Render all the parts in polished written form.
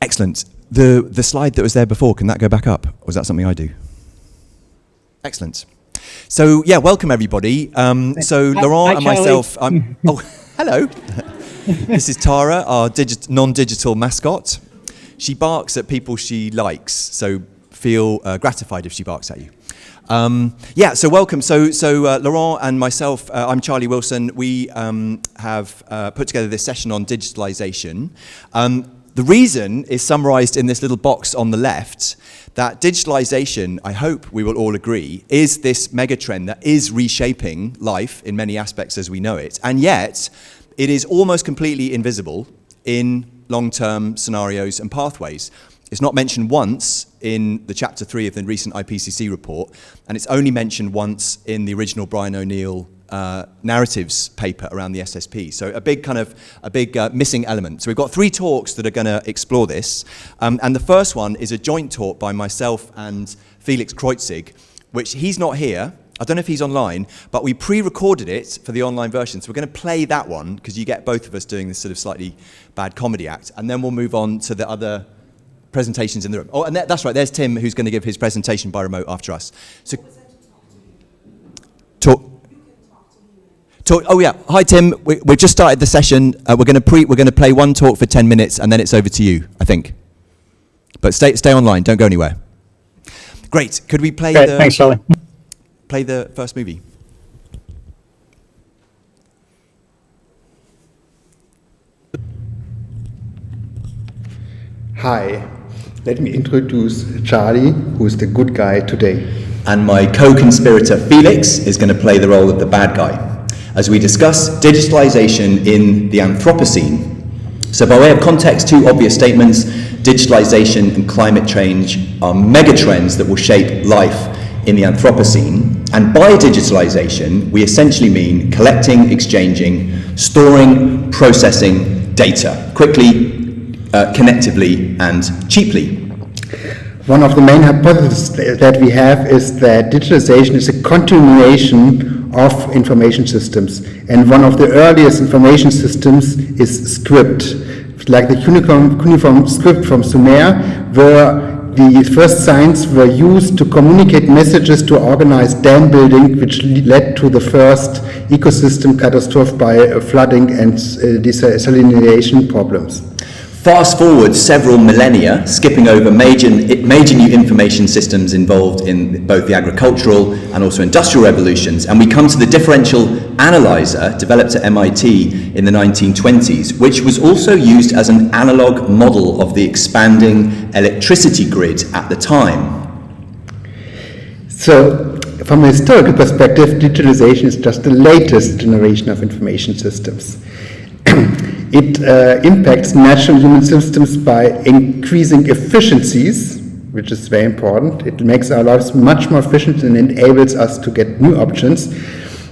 Excellent. The slide that was there before, can that go back up? Or is that something I do? Excellent. So, yeah, welcome everybody. So Laurent and myself, oh, hello. This is Tara, our non-digital mascot. She barks at people she likes, so feel gratified if she barks at you. Yeah, so welcome. So Laurent and myself, I'm Charlie Wilson. We have put together this session on digitalization. The reason is summarized in this little box on the left, that digitalization, I hope we will all agree, is this megatrend that is reshaping life in many aspects as we know it. And yet, it is almost completely invisible in long-term scenarios and pathways. It's not mentioned once in the chapter 3 of the recent IPCC report, and it's only mentioned once in the original Brian O'Neill narratives paper around the SSP. So a big missing element. So we've got 3 talks that are going to explore this, and the first one is a joint talk by myself and Felix Kreutzig, which he's not here. I don't know if he's online, but we pre-recorded it for the online version. So we're going to play that one because you get both of us doing this sort of slightly bad comedy act, and then we'll move on to the other presentations in the room. Oh, and that's right, there's Tim who's going to give his presentation by remote after us. So, oh yeah, hi Tim, we've just started the session. We're going to play one talk for 10 minutes and then it's over to you, I think. But stay online, don't go anywhere. Great, could we play Thanks, Charlie. Play the first movie? Hi, let me introduce Charlie, who is the good guy today. And my co-conspirator Felix is going to play the role of the bad guy as we discuss digitalization in the Anthropocene. So by way of context, 2 obvious statements: digitalization and climate change are megatrends that will shape life in the Anthropocene. And by digitalization, we essentially mean collecting, exchanging, storing, processing data quickly, connectively and cheaply. One of the main hypotheses that we have is that digitalization is a continuation of information systems. And one of the earliest information systems is script, like the cuneiform script from Sumer, where the first signs were used to communicate messages to organize dam building, which led to the first ecosystem catastrophe by flooding and desalination problems. Fast forward several millennia, skipping over major new information systems involved in both the agricultural and also industrial revolutions, and we come to the differential analyzer developed at MIT in the 1920s, which was also used as an analog model of the expanding electricity grid at the time. So, from a historical perspective, digitalization is just the latest generation of information systems. It impacts natural human systems by increasing efficiencies, which is very important. It makes our lives much more efficient and enables us to get new options.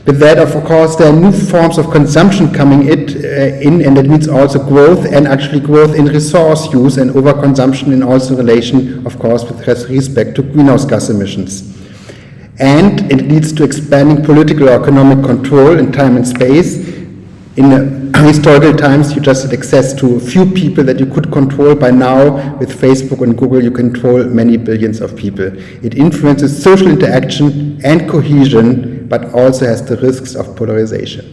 With that, of course, there are new forms of consumption coming in, and that means also growth, and actually growth in resource use and overconsumption in also relation, of course, with respect to greenhouse gas emissions. And it leads to expanding political or economic control in time and space. In historical times, you just had access to a few people that you could control. By now, with Facebook and Google, you control many billions of people. It influences social interaction and cohesion, but also has the risks of polarization.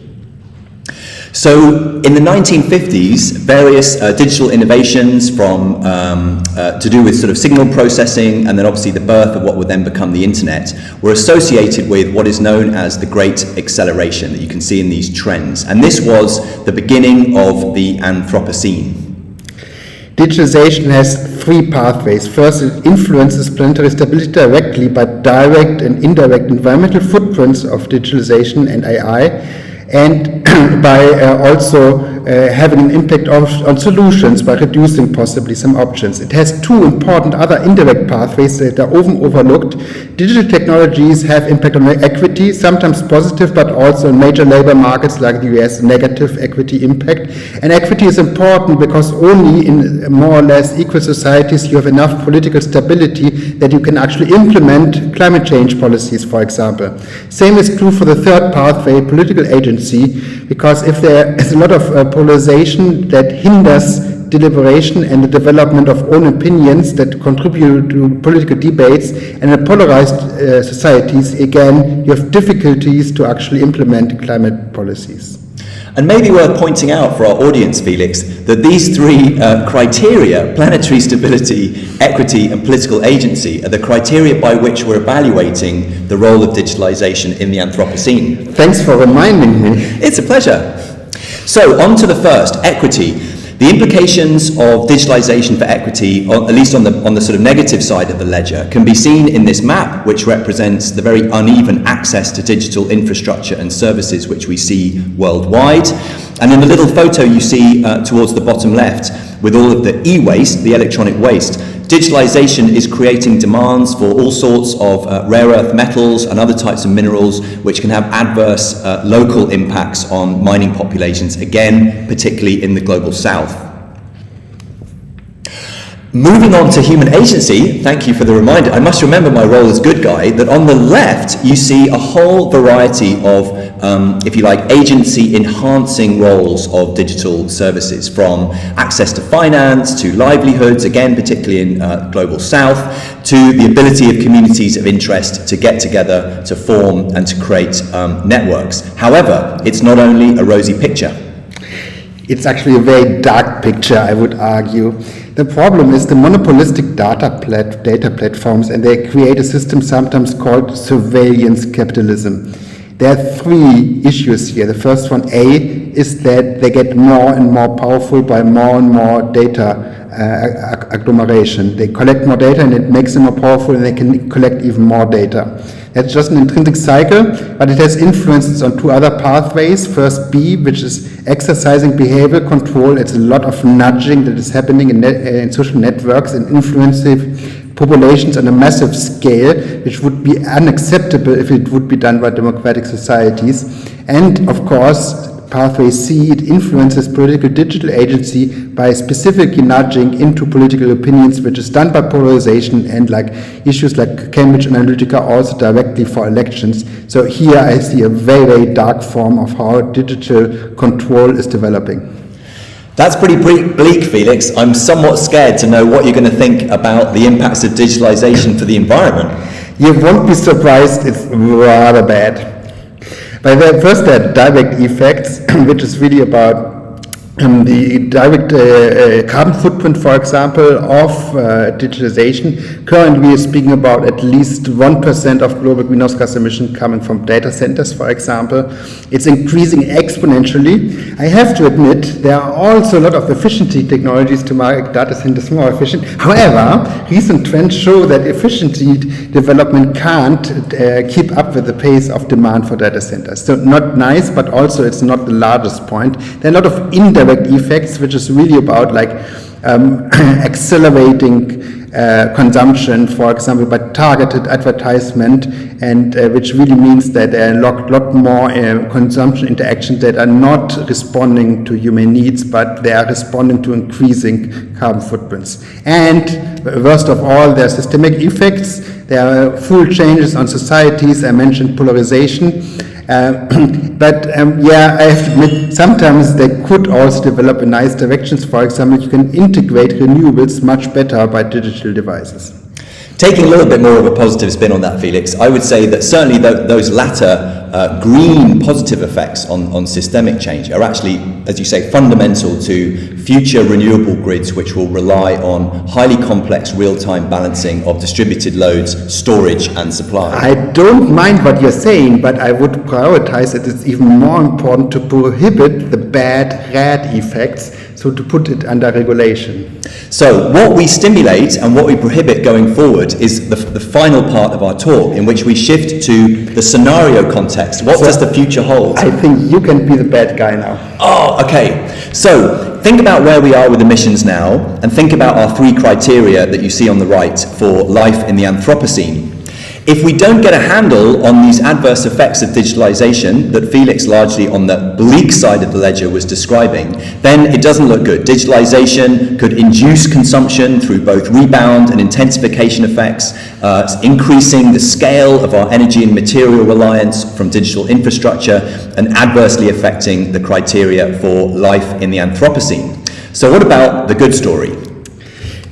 So in the 1950s, various digital innovations from to do with sort of signal processing, and then obviously the birth of what would then become the internet, were associated with what is known as the Great Acceleration that you can see in these trends. And this was the beginning of the Anthropocene. Digitalization has 3 pathways. First, it influences planetary stability directly by direct and indirect environmental footprints of digitalization and AI, and by also having an impact on solutions by reducing possibly some options. It has 2 important other indirect pathways that are often overlooked. Digital technologies have impact on equity, sometimes positive, but also in major labor markets like the US, negative equity impact. And equity is important because only in more or less equal societies you have enough political stability that you can actually implement climate change policies, for example. Same is true for the third pathway, political agency, because if there is a lot of polarization that hinders deliberation and the development of own opinions that contribute to political debates, and in polarized societies, again, you have difficulties to actually implement climate policies. And maybe worth pointing out for our audience, Felix, that these three criteria, planetary stability, equity, and political agency, are the criteria by which we're evaluating the role of digitalization in the Anthropocene. Thanks for reminding me. It's a pleasure. So, on to the first, equity. The implications of digitalization for equity, or at least on the sort of negative side of the ledger, can be seen in this map, which represents the very uneven access to digital infrastructure and services which we see worldwide. And in the little photo you see towards the bottom left, with all of the e-waste, the electronic waste, digitalization is creating demands for all sorts of rare earth metals and other types of minerals which can have adverse local impacts on mining populations, again, particularly in the global south. Moving on to human agency, thank you for the reminder. I must remember my role as good guy, that on the left you see a whole variety of, if you like, agency-enhancing roles of digital services, from access to finance, to livelihoods, again, particularly in global south, to the ability of communities of interest to get together, to form and to create networks. However, it's not only a rosy picture. It's actually a very dark picture, I would argue. The problem is the monopolistic data platforms, and they create a system sometimes called surveillance capitalism. There are three issues here. The first one, A, is that they get more and more powerful by more and more data agglomeration. They collect more data and it makes them more powerful, and they can collect even more data. That's just an intrinsic cycle, but it has influences on two other pathways. First, B, which is exercising behavioral control. It's a lot of nudging that is happening in social networks and influencing populations on a massive scale, which would be unacceptable if it would be done by democratic societies. And of course, pathway C, it influences political digital agency by specifically nudging into political opinions, which is done by polarization and like issues like Cambridge Analytica also directly for elections. So here I see a very, very dark form of how digital control is developing. That's pretty bleak, Felix. I'm somewhat scared to know what you're going to think about the impacts of digitalization for the environment. You won't be surprised, it's rather bad. But first, there are direct effects, which is really about the direct carbon footprint, for example, of digitalization. Currently, we are speaking about at least 1% of global greenhouse gas emission coming from data centers, for example. It's increasing exponentially. I have to admit, there are also a lot of efficiency technologies to make data centers more efficient. However, recent trends show that efficiency development can't keep up with the pace of demand for data centers. So not nice, but also it's not the largest point. There are a lot of indirect effects, which is really about like accelerating consumption, for example, by targeted advertisement, and which really means that there are a lot more consumption interactions that are not responding to human needs, but they are responding to increasing carbon footprints. And worst of all, there are systemic effects. There are full changes on societies. I mentioned polarization. But yeah, I have to admit, sometimes they could also develop in nice directions. For example, you can integrate renewables much better by digital devices. Taking a little bit more of a positive spin on that, Felix, I would say that certainly those latter green positive effects on systemic change are actually, as you say, fundamental to future renewable grids which will rely on highly complex real-time balancing of distributed loads, storage and supply. I don't mind what you're saying, but I would prioritize that it's even more important to prohibit the bad RAD effects, so to put it under regulation. So what we stimulate and what we prohibit going forward is the final part of our talk, in which we shift to the scenario context. What does the future hold? I think you can be the bad guy now. Oh, okay. So think about where we are with emissions now, and think about our three criteria that you see on the right for life in the Anthropocene. If we don't get a handle on these adverse effects of digitalization that Felix, largely on the bleak side of the ledger, was describing, then it doesn't look good. Digitalization could induce consumption through both rebound and intensification effects, increasing the scale of our energy and material reliance from digital infrastructure, and adversely affecting the criteria for life in the Anthropocene. So what about the good story?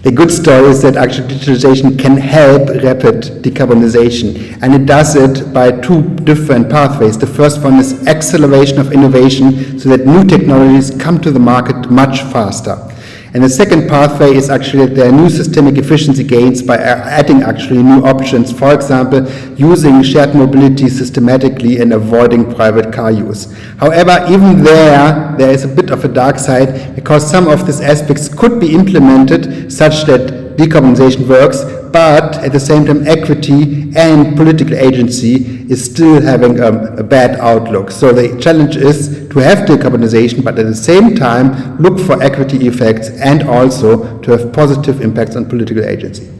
The good story is that actually digitalization can help rapid decarbonization, and it does it by two different pathways. The first one is acceleration of innovation so that new technologies come to the market much faster. And the second pathway is actually that there are new systemic efficiency gains by adding actually new options, for example, using shared mobility systematically and avoiding private car use. However, even there is a bit of a dark side, because some of these aspects could be implemented such that decarbonization works, but at the same time equity and political agency is still having a bad outlook. So the challenge is to have decarbonization, but at the same time look for equity effects and also to have positive impacts on political agency.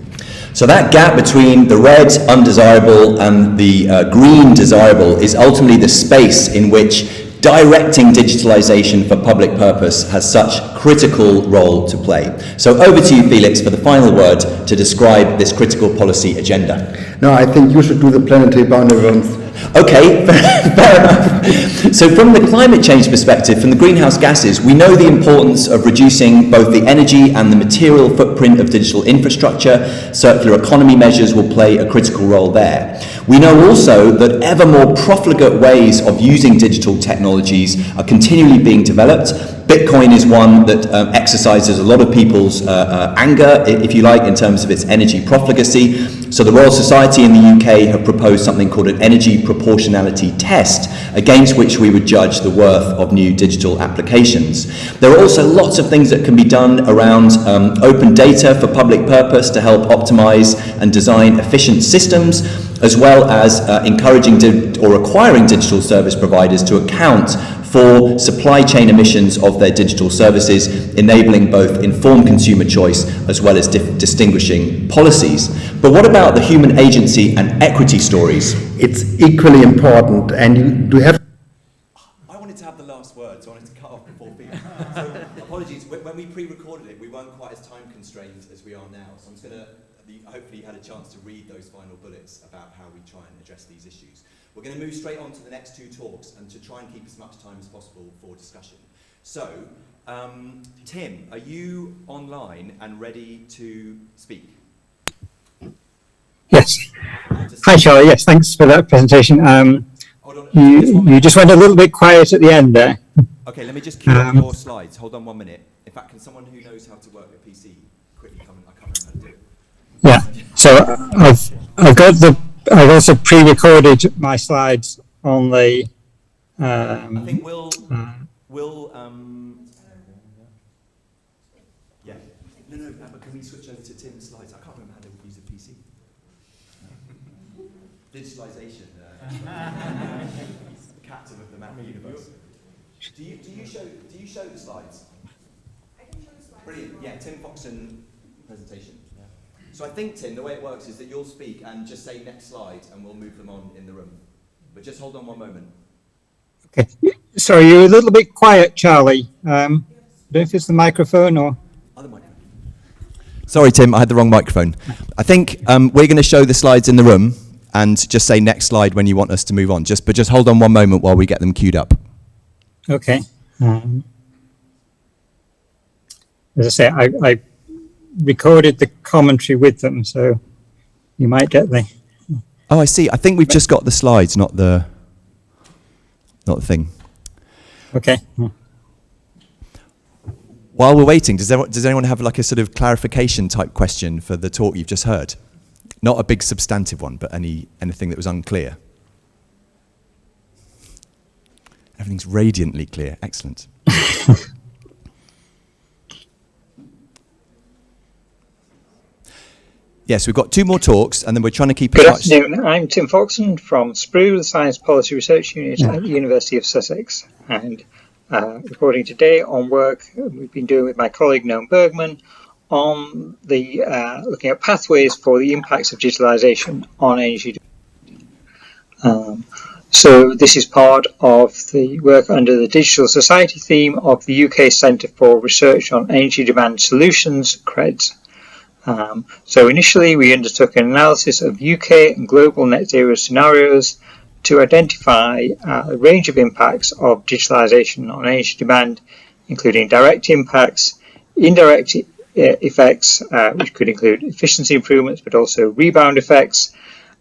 So that gap between the red undesirable and the green desirable is ultimately the space in which directing digitalization for public purpose has such critical role to play. So over to you, Felix, for the final word to describe this critical policy agenda. No, I think you should do the planetary boundary ones. Okay, fair enough. So from the climate change perspective, from the greenhouse gases, we know the importance of reducing both the energy and the material footprint of digital infrastructure. Circular economy measures will play a critical role there. We know also that ever more profligate ways of using digital technologies are continually being developed. Bitcoin is one that exercises a lot of people's anger, if you like, in terms of its energy profligacy. So the Royal Society in the UK have proposed something called an energy proportionality test, against which we would judge the worth of new digital applications. There are also lots of things that can be done around open data for public purpose to help optimize and design efficient systems, as well as encouraging or requiring digital service providers to account for supply chain emissions of their digital services, enabling both informed consumer choice as well as distinguishing policies. But what about the human agency and equity stories? It's equally important, and you do have... I wanted to have the last word, so I wanted to cut off before people. So apologies, when we pre-recorded it, we weren't quite as time constrained as we are now. So I'm just going to, hopefully you had a chance to read those final bullets about how we try and address these issues. We're going to move straight on to the next two talks and to try and keep as much time as possible for discussion. So, Tim, are you online and ready to speak? Yes. Hi, Charlie. Yes, thanks for that presentation. Hold on, you just went a little bit quiet at the end there. Okay, let me just cue up your slides. Hold on 1 minute. In fact, can someone who knows how to work a PC quickly come and, I can't remember how to do it. Yeah. So I've also pre-recorded my slides on the. I think we'll yeah. No, but can we switch over to Tim's slides? I can't remember how to use a PC. Digitalization, the captain of the Mac universe. Do you show the slides? I can show the slides. Brilliant. Yeah, Tim Foxon presentation. Yeah. So I think, Tim, the way it works is that you'll speak and just say next slide, and we'll move them on in the room. But just hold on 1 moment. Okay. Sorry, you're a little bit quiet, Charlie. I don't know if it's the microphone or. Other microphone. Sorry, Tim, I had the wrong microphone. I think we're going to show the slides in the room and just say next slide when you want us to move on. But just hold on 1 moment while we get them queued up. Okay. As I say, I recorded the commentary with them, so you might get the. Oh, I see. I think we've just got the slides, not the thing. Okay. While we're waiting, does anyone have like a sort of clarification type question for the talk you've just heard? Not a big substantive one, but anything that was unclear. Everything's radiantly clear. Excellent. Yes, we've got two more talks, and then we're trying to keep. Good afternoon. I'm Tim Foxon from SPRU, the Science Policy Research Unit at the University of Sussex, and reporting today on work we've been doing with my colleague Noam Bergman on the looking at pathways for the impacts of digitalisation on energy. So this is part of the work under the Digital Society theme of the UK Centre for Research on Energy Demand Solutions, CREDS. So initially we undertook an analysis of UK and global net zero scenarios to identify a range of impacts of digitalisation on energy demand, including direct impacts, indirect effects, which could include efficiency improvements, but also rebound effects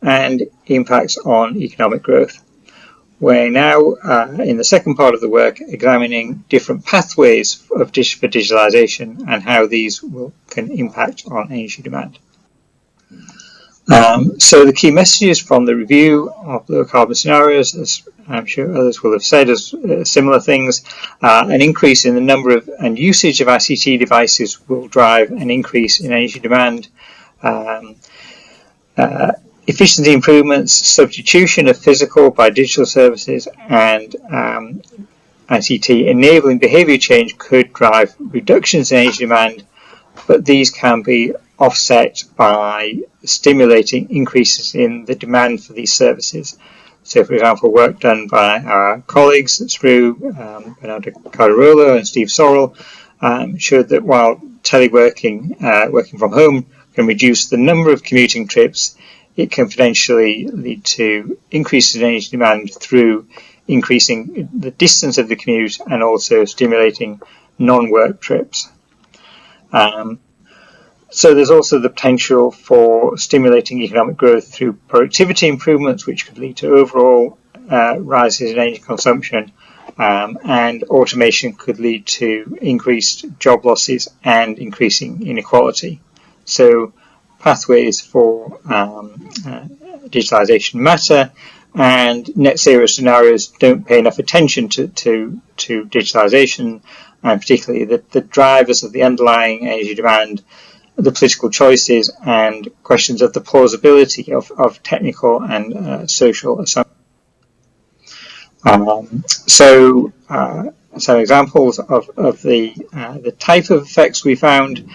and impacts on economic growth. We're now, in the second part of the work, examining different pathways for digitalization and how these can impact on energy demand. So the key messages from the review of low carbon scenarios, as I'm sure others will have said, as similar things, an increase in the number of and usage of ICT devices will drive an increase in energy demand. Efficiency improvements, substitution of physical by digital services, and ICT enabling behaviour change could drive reductions in energy demand, but these can be offset by stimulating increases in the demand for these services. So, for example, work done by our colleagues through Bernardo Cardarolo and Steve Sorrell showed that while teleworking, working from home, can reduce the number of commuting trips, it can potentially lead to increases in energy demand through increasing the distance of the commute and also stimulating non-work trips. So there's also the potential for stimulating economic growth through productivity improvements, which could lead to overall rises in energy consumption, and automation could lead to increased job losses and increasing inequality. So pathways for digitalization matter, and net zero scenarios don't pay enough attention to digitalization, and particularly the drivers of the underlying energy demand, the political choices, and questions of the plausibility of technical and social assumptions. Some examples of the type of effects we found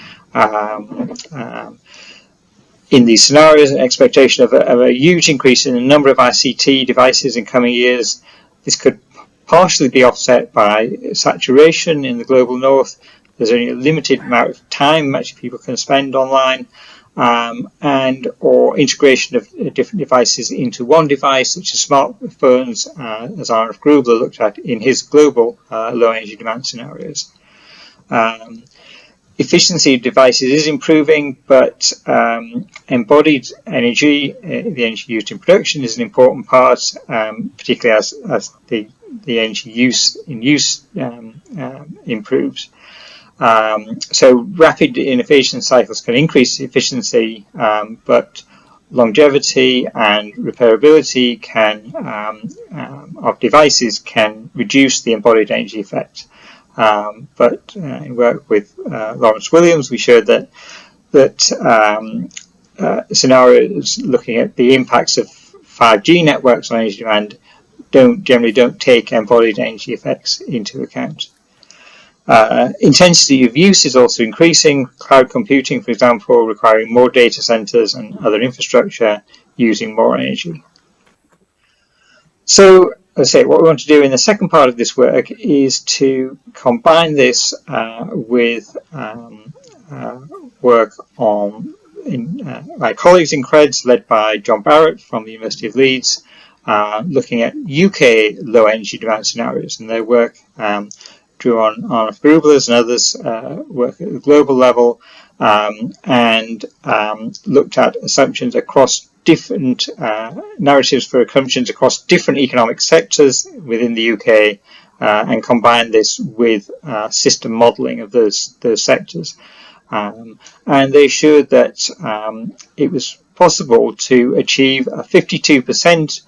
in these scenarios: an expectation of a huge increase in the number of ICT devices in coming years. This could partially be offset by saturation in the global north. There's only a limited amount of time much people can spend online, and or integration of different devices into one device, such as smartphones, as Arnold Grubler looked at in his global low energy demand scenarios. Efficiency of devices is improving, but embodied energy, the energy used in production, is an important part, particularly as the energy use improves. So rapid innovation cycles can increase efficiency, but longevity and repairability of devices can reduce the embodied energy effect. But in work with Lawrence Williams, we showed that scenarios looking at the impacts of 5G networks on energy demand generally don't take embodied energy effects into account. Intensity of use is also increasing. Cloud computing, for example, requiring more data centers and other infrastructure using more energy. So, as I say, what we want to do in the second part of this work is to combine this with work by colleagues in CREDS, led by John Barrett from the University of Leeds, looking at UK low energy demand scenarios, and their work drew on Arnold Grubler's and others' work at the global level, and looked at assumptions across different narratives for assumptions across different economic sectors within the UK, and combined this with system modelling of those sectors. And they showed that it was possible to achieve a 52%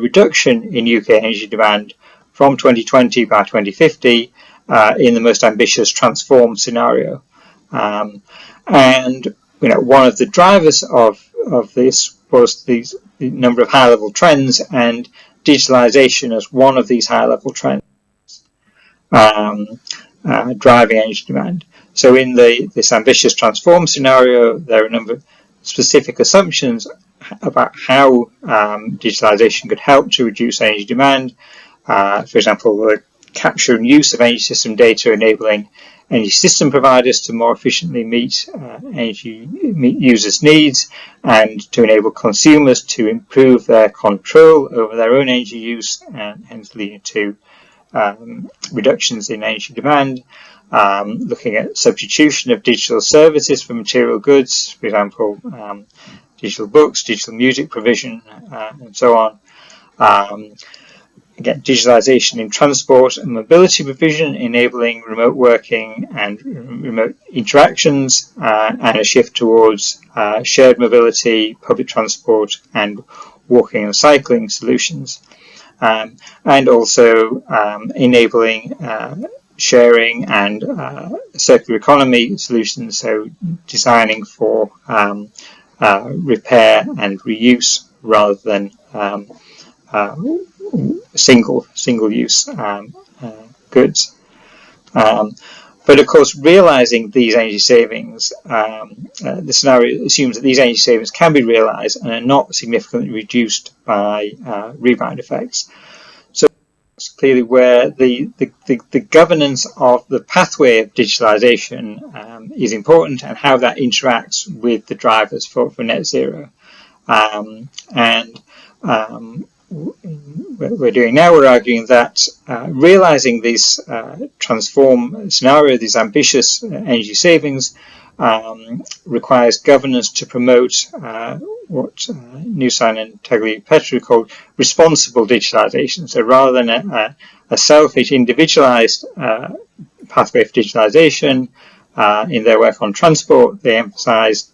reduction in UK energy demand from 2020 by 2050 in the most ambitious transformed scenario. And one of the drivers of this was the number of high-level trends, and digitalization as one of these high-level trends driving energy demand. So in this ambitious transform scenario, there are a number of specific assumptions about how digitalization could help to reduce energy demand. For example, the capture and use of energy system data, enabling energy system providers to more efficiently meet users' needs, and to enable consumers to improve their control over their own energy use, and hence leading to reductions in energy demand, looking at substitution of digital services for material goods, for example, digital books, digital music provision, and so on. Again, digitalization in transport and mobility provision, enabling remote working and remote interactions, and a shift towards shared mobility, public transport, and walking and cycling solutions. And also enabling sharing and circular economy solutions, so designing for repair and reuse rather than single-use goods. But of course, realizing these energy savings, the scenario assumes that these energy savings can be realized and are not significantly reduced by rebound effects. So that's clearly where the governance of the pathway of digitalization is important, and how that interacts with the drivers for net zero. What we're doing now, we're arguing that realizing these transform scenario, these ambitious energy savings, requires governance to promote what Newsign and Tagliapietra called responsible digitalization. So rather than a selfish, individualized pathway for digitalization, in their work on transport, they emphasized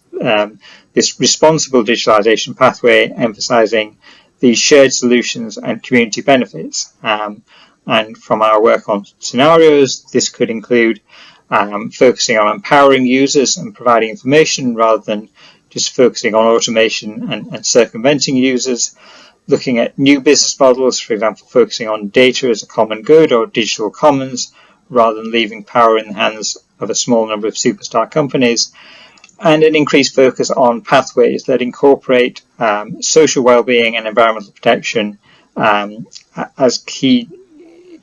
this responsible digitalization pathway, emphasizing these shared solutions and community benefits. And from our work on scenarios, this could include focusing on empowering users and providing information rather than just focusing on automation and circumventing users, looking at new business models, for example, focusing on data as a common good or digital commons, rather than leaving power in the hands of a small number of superstar companies, and an increased focus on pathways that incorporate social well-being and environmental protection as key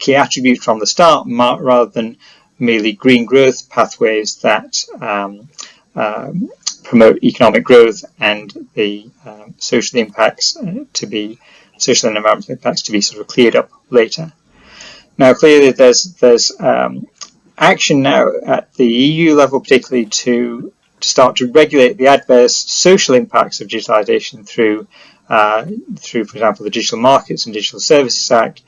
attributes from the start, rather than merely green growth pathways that promote economic growth and the social and environmental impacts to be sort of cleared up later. Now, clearly, there's action now at the EU level, particularly to start to regulate the adverse social impacts of digitalization through, for example, the Digital Markets and Digital Services Act,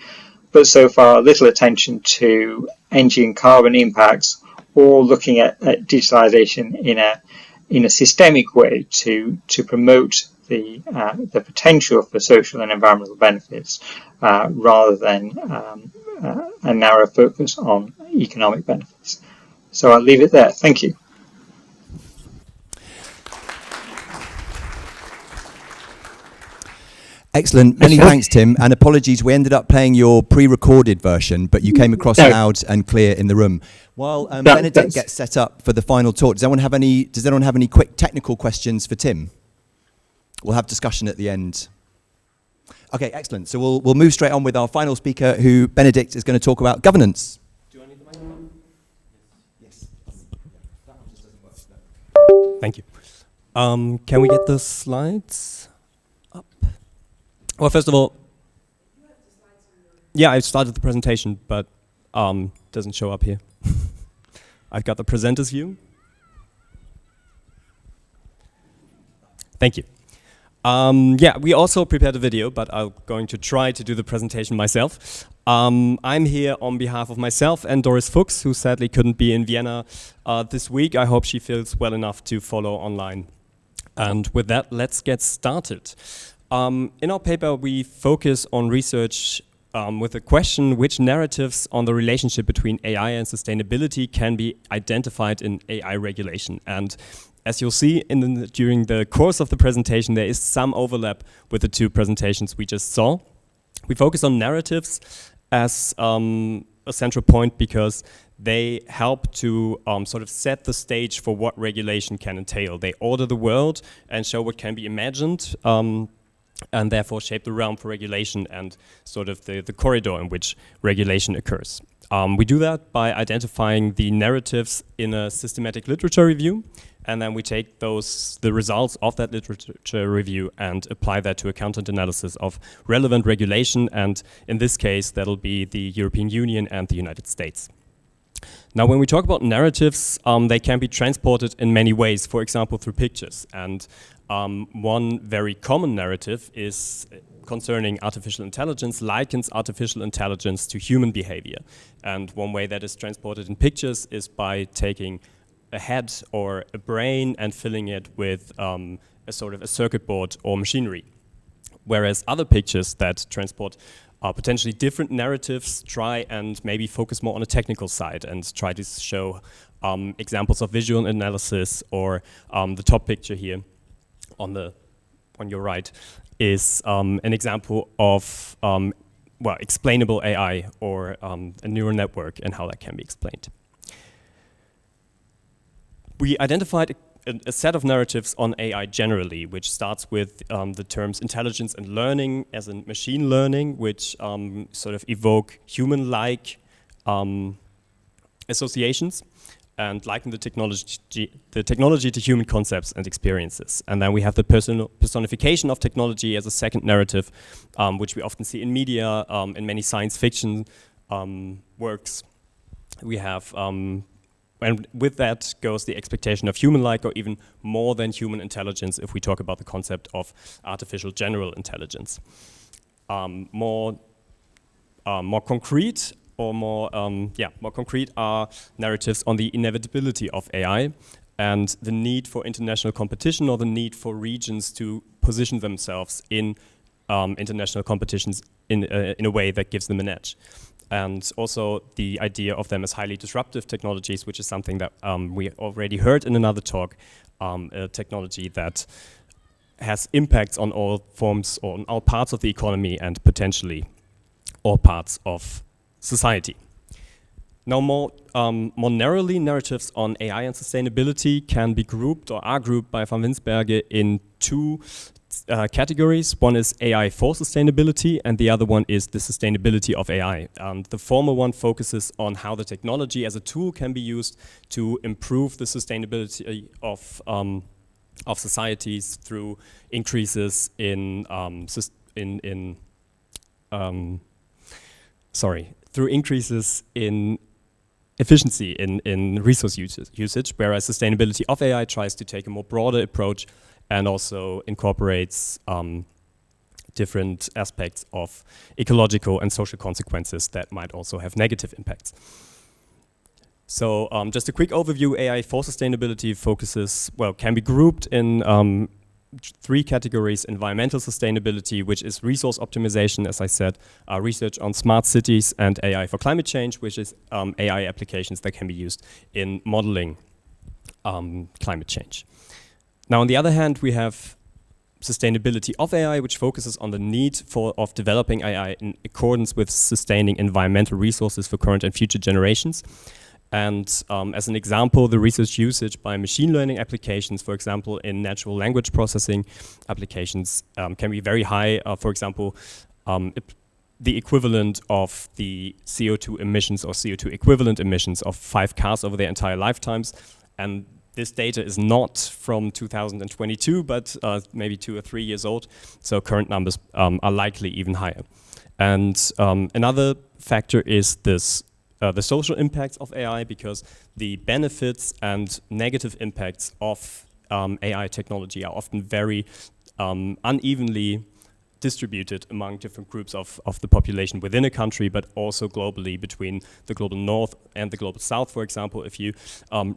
but so far little attention to energy and carbon impacts, or looking at digitalization in a systemic way to promote the potential for social and environmental benefits, rather than a narrow focus on economic benefits. So I'll leave it there. Thank you. Excellent. Many thanks, Tim. And apologies, we ended up playing your pre-recorded version, but you came across loud and clear in the room. While Benedict gets set up for the final talk, does anyone have any quick technical questions for Tim? We'll have discussion at the end. Okay, excellent. So we'll move straight on with our final speaker, who Benedict is going to talk about governance. Do I need the microphone? Yes. That one just doesn't work. No. Thank you. Can we get the slides up? Well, first of all, yeah, I started the presentation, but doesn't show up here. I've got the presenter's view. Thank you. Yeah, we also prepared a video, but I'm going to try to do the presentation myself. I'm here on behalf of myself and Doris Fuchs, who sadly couldn't be in Vienna this week. I hope she feels well enough to follow online. And with that, let's get started. In our paper, we focus on research with the question which narratives on the relationship between AI and sustainability can be identified in AI regulation. And as you'll see during the course of the presentation, there is some overlap with the two presentations we just saw. We focus on narratives as a central point because they help to sort of set the stage for what regulation can entail. They order the world and show what can be imagined, and therefore shape the realm for regulation and sort of the corridor in which regulation occurs. We do that by identifying the narratives in a systematic literature review, and then we take the results of that literature review and apply that to a content analysis of relevant regulation, and in this case that'll be the European Union and the United States. Now, when we talk about narratives, they can be transported in many ways, for example, through pictures. And one very common narrative is concerning artificial intelligence, likens artificial intelligence to human behavior. And one way that is transported in pictures is by taking a head or a brain and filling it with a sort of a circuit board or machinery. Whereas other pictures that transport potentially different narratives try and maybe focus more on a technical side and try to show examples of visual analysis, or the top picture here on your right is an example of well, explainable AI, or a neural network and how that can be explained. We identified a set of narratives on AI generally, which starts with the terms intelligence and learning as in machine learning, which sort of evoke human-like associations and liken the technology to human concepts and experiences. And then we have the personification of technology as a second narrative, which we often see in media, in many science fiction works. We have and with that goes the expectation of human-like or even more than human intelligence if we talk about the concept of artificial general intelligence. More concrete or more concrete are narratives on the inevitability of AI and the need for international competition, or the need for regions to position themselves in international competitions in a way that gives them an edge. And also the idea of them as highly disruptive technologies, which is something that we already heard in another talk, a technology that has impacts on all forms or on all parts of the economy and potentially all parts of society. Now, more narrowly, narratives on AI and sustainability can be grouped or are grouped by van Winsberge in two categories. One is AI for sustainability, and the other one is the sustainability of AI. The former one focuses on how the technology as a tool can be used to improve the sustainability of societies through increases in efficiency in resource usage, whereas sustainability of AI tries to take a more broader approach and also incorporates different aspects of ecological and social consequences that might also have negative impacts. So just a quick overview, AI for sustainability can be grouped in three categories: environmental sustainability, which is resource optimization, as I said, research on smart cities, and AI for climate change, which is AI applications that can be used in modeling climate change. Now, on the other hand, we have sustainability of AI, which focuses on the need of developing AI in accordance with sustaining environmental resources for current and future generations. And as an example, the research usage by machine learning applications, for example, in natural language processing applications, can be very high. For example, the equivalent of the CO2 emissions or CO2 equivalent emissions of 5 cars over their entire lifetimes. And this data is not from 2022, but maybe 2 or 3 years old. So current numbers are likely even higher. And another factor is this. The social impacts of AI, because the benefits and negative impacts of AI technology are often very unevenly distributed among different groups of the population within a country, but also globally between the global north and the global south. For example, if you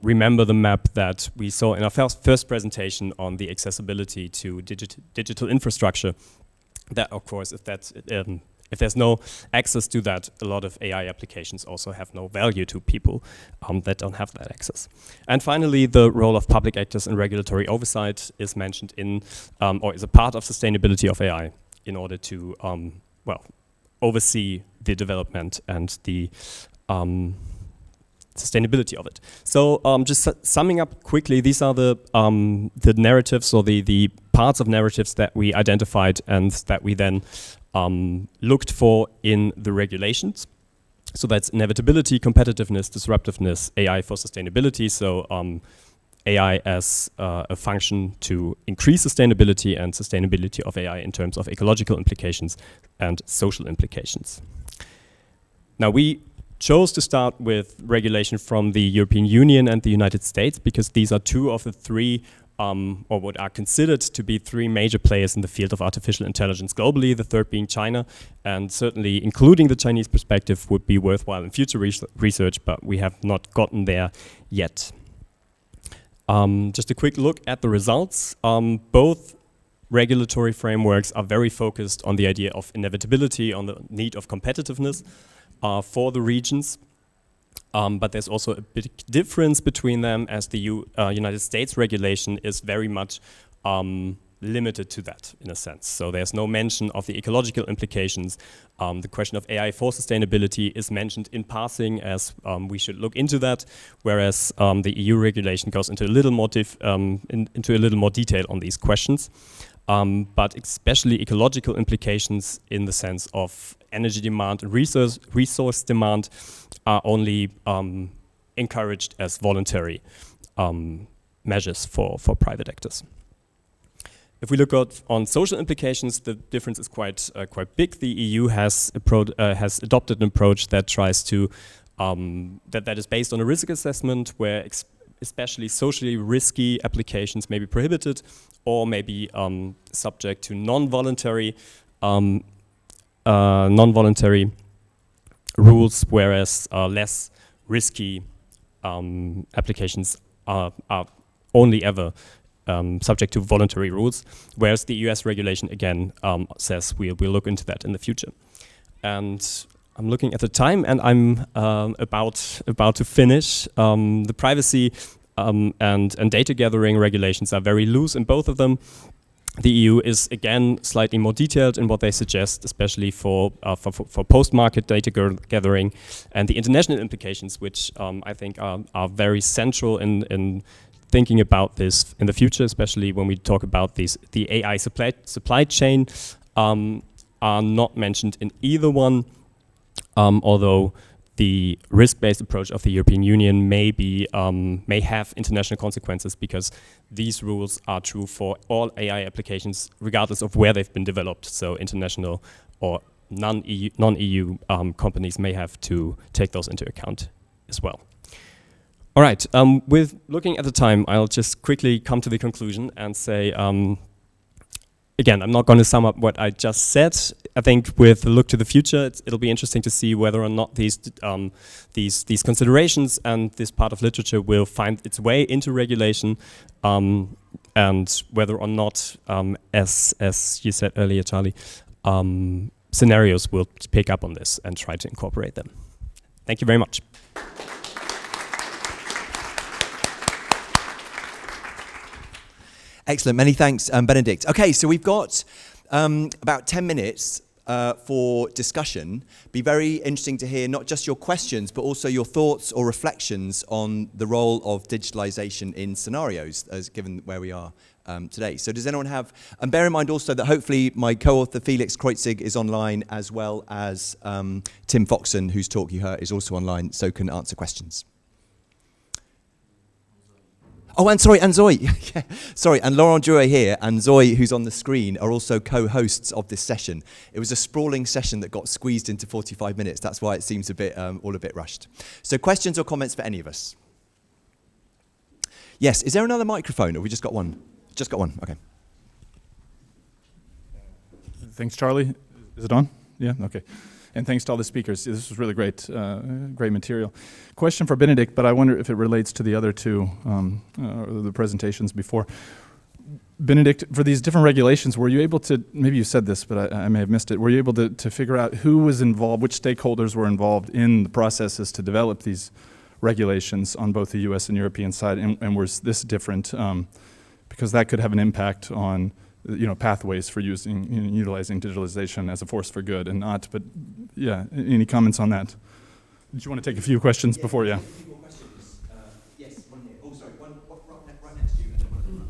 remember the map that we saw in our first presentation on the accessibility to digital infrastructure, that of course, if there's no access to that, a lot of AI applications also have no value to people that don't have that access. And finally, the role of public actors in regulatory oversight is mentioned in, or is a part of sustainability of AI in order to, oversee the development and the sustainability of it. So just summing up quickly, these are the narratives or the parts of narratives that we identified and that we then looked for in the regulations. So that's inevitability, competitiveness, disruptiveness, AI for sustainability. So AI as a function to increase sustainability and sustainability of AI in terms of ecological implications and social implications. Now, we chose to start with regulation from the European Union and the United States because these are two of the three or what are considered to be three major players in the field of artificial intelligence globally, the third being China, and certainly including the Chinese perspective would be worthwhile in future research, but we have not gotten there yet. Just a quick look at the results. Both regulatory frameworks are very focused on the idea of inevitability, on the need of competitiveness for the regions. But there's also a big difference between them, as the United States regulation is very much limited to that, in a sense. So there's no mention of the ecological implications. The question of AI for sustainability is mentioned in passing, as we should look into that, whereas the EU regulation goes into a little more detail on these questions. But especially ecological implications in the sense of energy demand and resource demand are only encouraged as voluntary measures for private actors. If we look on social implications, the difference is quite big. The EU has adopted an approach that tries to that is based on a risk assessment, where especially socially risky applications may be prohibited or may be subject to non-voluntary rules, whereas less risky applications are only ever subject to voluntary rules, whereas the US regulation again says we'll look into that in the future. And I'm looking at the time, and I'm about to finish. The privacy and data gathering regulations are very loose in both of them. The EU is again slightly more detailed in what they suggest, especially for post-market data gathering, and the international implications, which I think are very central in thinking about this in the future, especially when we talk about the AI supply chain, are not mentioned in either one. Although the risk-based approach of the European Union may have international consequences, because these rules are true for all AI applications, regardless of where they've been developed. So international or non-EU companies may have to take those into account as well. All right, with looking at the time, I'll just quickly come to the conclusion and say, again, I'm not going to sum up what I just said. I think with a look to the future, it'll be interesting to see whether or not these considerations and this part of literature will find its way into regulation, and whether or not, as you said earlier, Charlie, scenarios will pick up on this and try to incorporate them. Thank you very much. Excellent, many thanks, Benedict. Okay, so we've got about 10 minutes for discussion. Be very interesting to hear not just your questions, but also your thoughts or reflections on the role of digitalization in scenarios, as given where we are today. So does anyone have, and bear in mind also that hopefully my co-author Felix Kreutzig is online, as well as Tim Foxon, whose talk you heard, is also online, so can answer questions. Oh, and sorry, and Zoe. Sorry, and Laurent Drouet here and Zoe, who's on the screen, are also co-hosts of this session. It was a sprawling session that got squeezed into 45 minutes. That's why it seems a bit all a bit rushed. So questions or comments for any of us? Yes, is there another microphone, or we just got one? Just got one, okay. Thanks, Charlie. Is it on? Yeah, okay. And thanks to all the speakers. This was really great, great material. Question for Benedict, but I wonder if it relates to the other two, the presentations before. Benedict, for these different regulations, were you able to, maybe you said this, but I may have missed it, were you able to figure out who was involved, which stakeholders were involved in the processes to develop these regulations on both the US and European side, and was this different? Because that could have an impact on pathways for utilizing digitalization as a force for good and not. But yeah, any comments on that? Did you want to take a few questions before? Yeah. Yes, one here. Oh, sorry, one right next to you, and then one.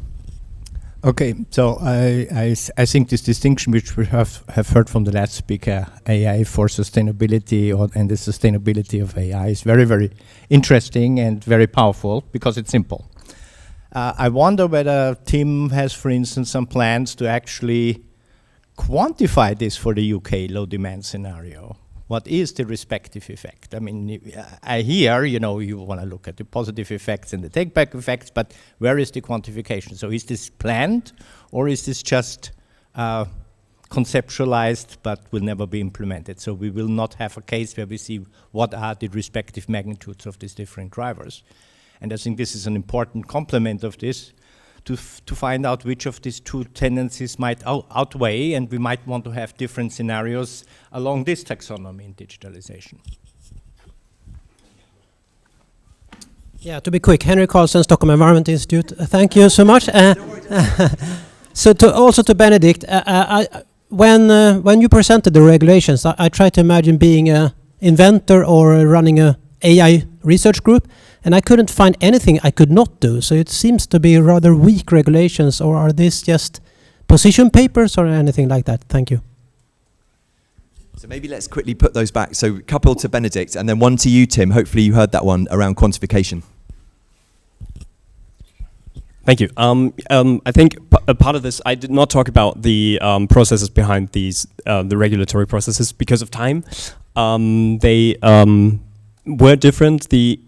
Okay, so I think this distinction which we have heard from the last speaker, AI for sustainability and the sustainability of AI, is very, very interesting and very powerful because it's simple. I wonder whether Tim has, for instance, some plans to actually quantify this for the UK low demand scenario. What is the respective effect? I mean, I hear, you know, you want to look at the positive effects and the take-back effects, but where is the quantification? So is this planned, or is this just conceptualized but will never be implemented? So we will not have a case where we see what are the respective magnitudes of these different drivers. And I think this is an important complement of this, to find out which of these two tendencies might outweigh, and we might want to have different scenarios along this taxonomy in digitalization. Yeah, to be quick, Henry Carlson, Stockholm Environment Institute. Thank you so much. So also to Benedict, when you presented the regulations, I tried to imagine being an inventor or running a AI research group, and I couldn't find anything I could not do. So it seems to be rather weak regulations, or are these just position papers or anything like that? Thank you. So maybe let's quickly put those back. So a couple to Benedict and then one to you, Tim. Hopefully you heard that one around quantification. Thank you. I think a part of this, I did not talk about the processes behind these, the regulatory processes because of time. They were different. The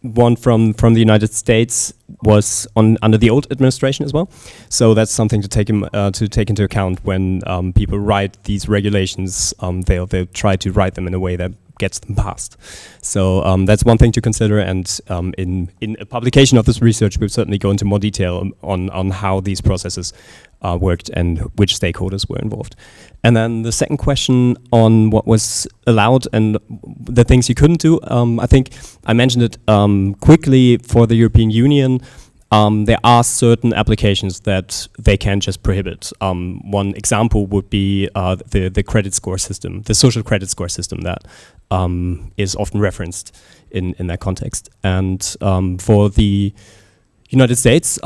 one from the United States was under the old administration as well. So that's something to take into account when people write these regulations. They'll try to write them in a way that gets them passed. So that's one thing to consider, and in a publication of this research we'll certainly go into more detail on how these processes worked and which stakeholders were involved. And then the second question on what was allowed and the things you couldn't do, I think I mentioned it quickly for the European Union. There are certain applications that they can just prohibit. One example would be the credit score system, the social credit score system that is often referenced in that context. And for the United States,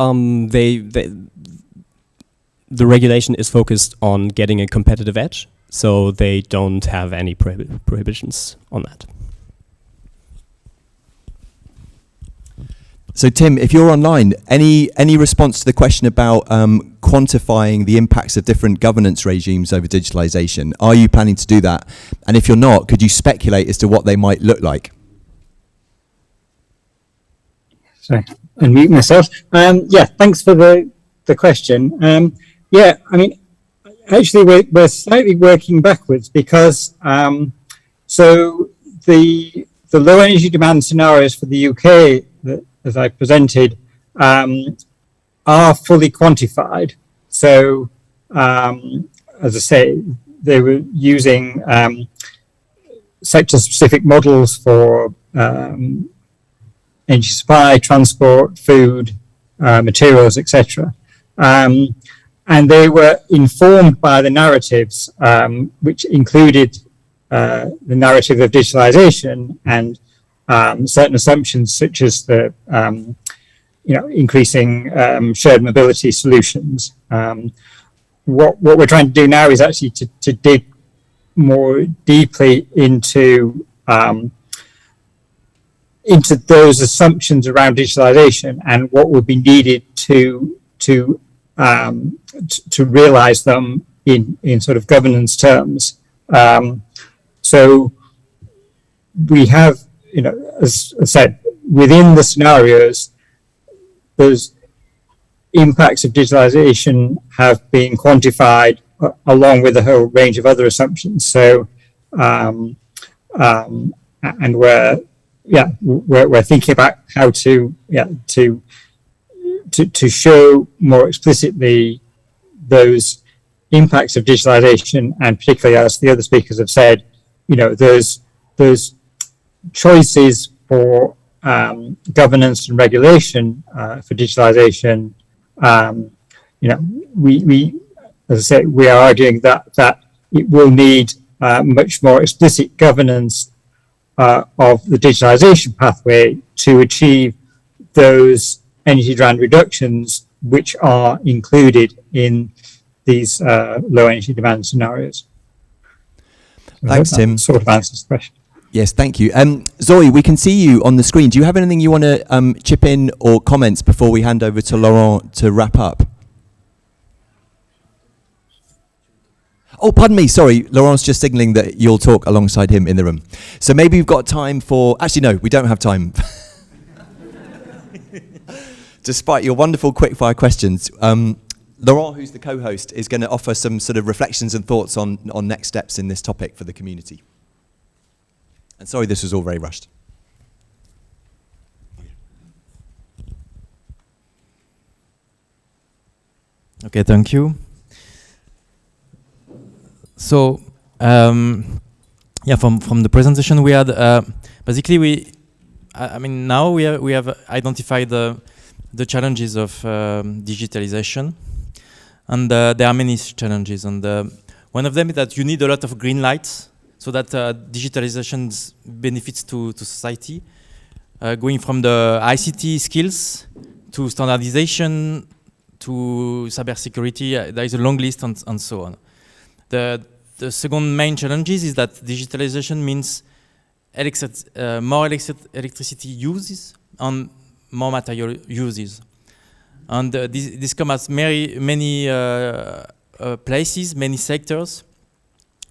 the regulation is focused on getting a competitive edge, so they don't have any prohibitions on that. So Tim, if you're online, any response to the question about quantifying the impacts of different governance regimes over digitalization? Are you planning to do that? And if you're not, could you speculate as to what they might look like? Sorry, unmute myself. Yeah, thanks for the question. Yeah, I mean, actually, we're slightly working backwards because so the low energy demand scenarios for the UK that, as I presented, are fully quantified. So, as I say, they were using sector-specific models for energy supply, transport, food, materials, etc. And they were informed by the narratives, which included the narrative of digitalization and certain assumptions such as the increasing shared mobility solutions. What we're trying to do now is actually to dig more deeply into those assumptions around digitalization and what would be needed to realize them in sort of governance terms. So we have, as I said, within the scenarios, those impacts of digitalization have been quantified along with a whole range of other assumptions. So, and we're thinking about how to show more explicitly those impacts of digitalization, and particularly, as the other speakers have said, those choices for governance and regulation for digitalization. We, as I say, we are arguing that it will need much more explicit governance of the digitalization pathway to achieve those energy demand reductions which are included in these low energy demand scenarios. Thanks, Tim. Sort of answers the question. Yes, thank you. Zoe, we can see you on the screen. Do you have anything you want to chip in or comments before we hand over to Laurent to wrap up? Oh, pardon me, sorry. Laurent's just signalling that you'll talk alongside him in the room. So maybe we've got time for... Actually, no, we don't have time. Despite your wonderful quickfire questions, Laurent, who's the co-host, is going to offer some sort of reflections and thoughts on next steps in this topic for the community. And sorry, this was all very rushed. Okay, thank you. So, yeah, from the presentation we had, basically I mean, now we have identified the challenges of digitalization, and there are many challenges. And one of them is that you need a lot of green lights so that digitalization benefits to society, going from the ICT skills to standardization to cybersecurity. There is a long list and so on. The second main challenge is that digitalization means more electricity uses and more material uses. And this comes as many places, many sectors,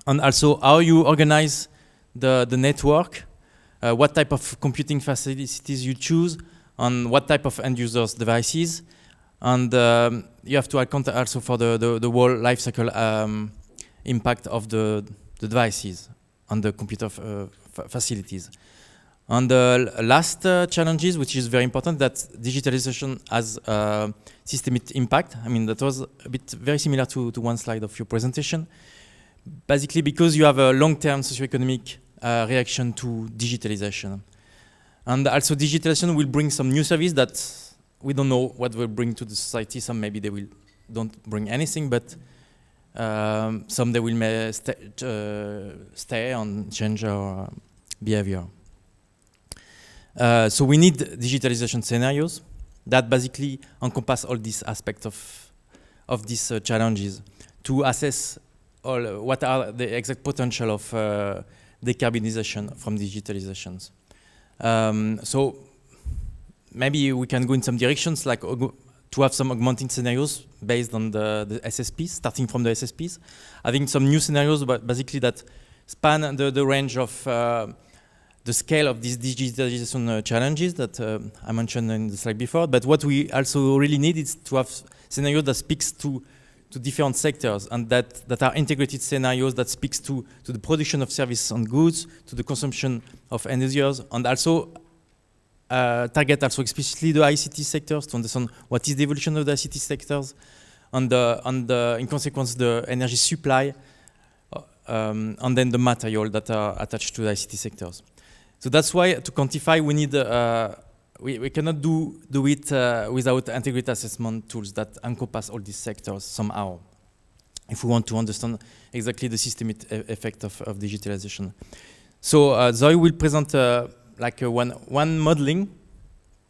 and also how you organize the network, what type of computing facilities you choose, and what type of end users devices. And you have to account also for the whole life cycle impact of the devices on the computer facilities. And the last challenges, which is very important, that digitalization has systemic impact. I mean, that was a bit very similar to one slide of your presentation. Basically, because you have a long-term socioeconomic reaction to digitalization. And also digitalization will bring some new service that we don't know what will bring to the society. Some maybe they don't bring anything, but some they will stay and change our behavior. So we need digitalization scenarios that basically encompass all these aspects of these challenges to assess what are the exact potential of decarbonization from digitalizations. So maybe we can go in some directions, like to have some augmenting scenarios based on the SSPs, starting from the SSPs. Having some new scenarios, but basically that span the range of the scale of these digitalization challenges that I mentioned in the slide before. But what we also really need is to have scenarios that speaks to different sectors, and that are integrated scenarios that speaks to the production of services and goods, to the consumption of end users, and also target also explicitly the ICT sectors to understand what is the evolution of the ICT sectors, and in consequence the energy supply, and then the material that are attached to the ICT sectors. So that's why to quantify we need we cannot do it without integrated assessment tools that encompass all these sectors somehow, if we want to understand exactly the systemic effect of digitalization. So Zoe will present like one modeling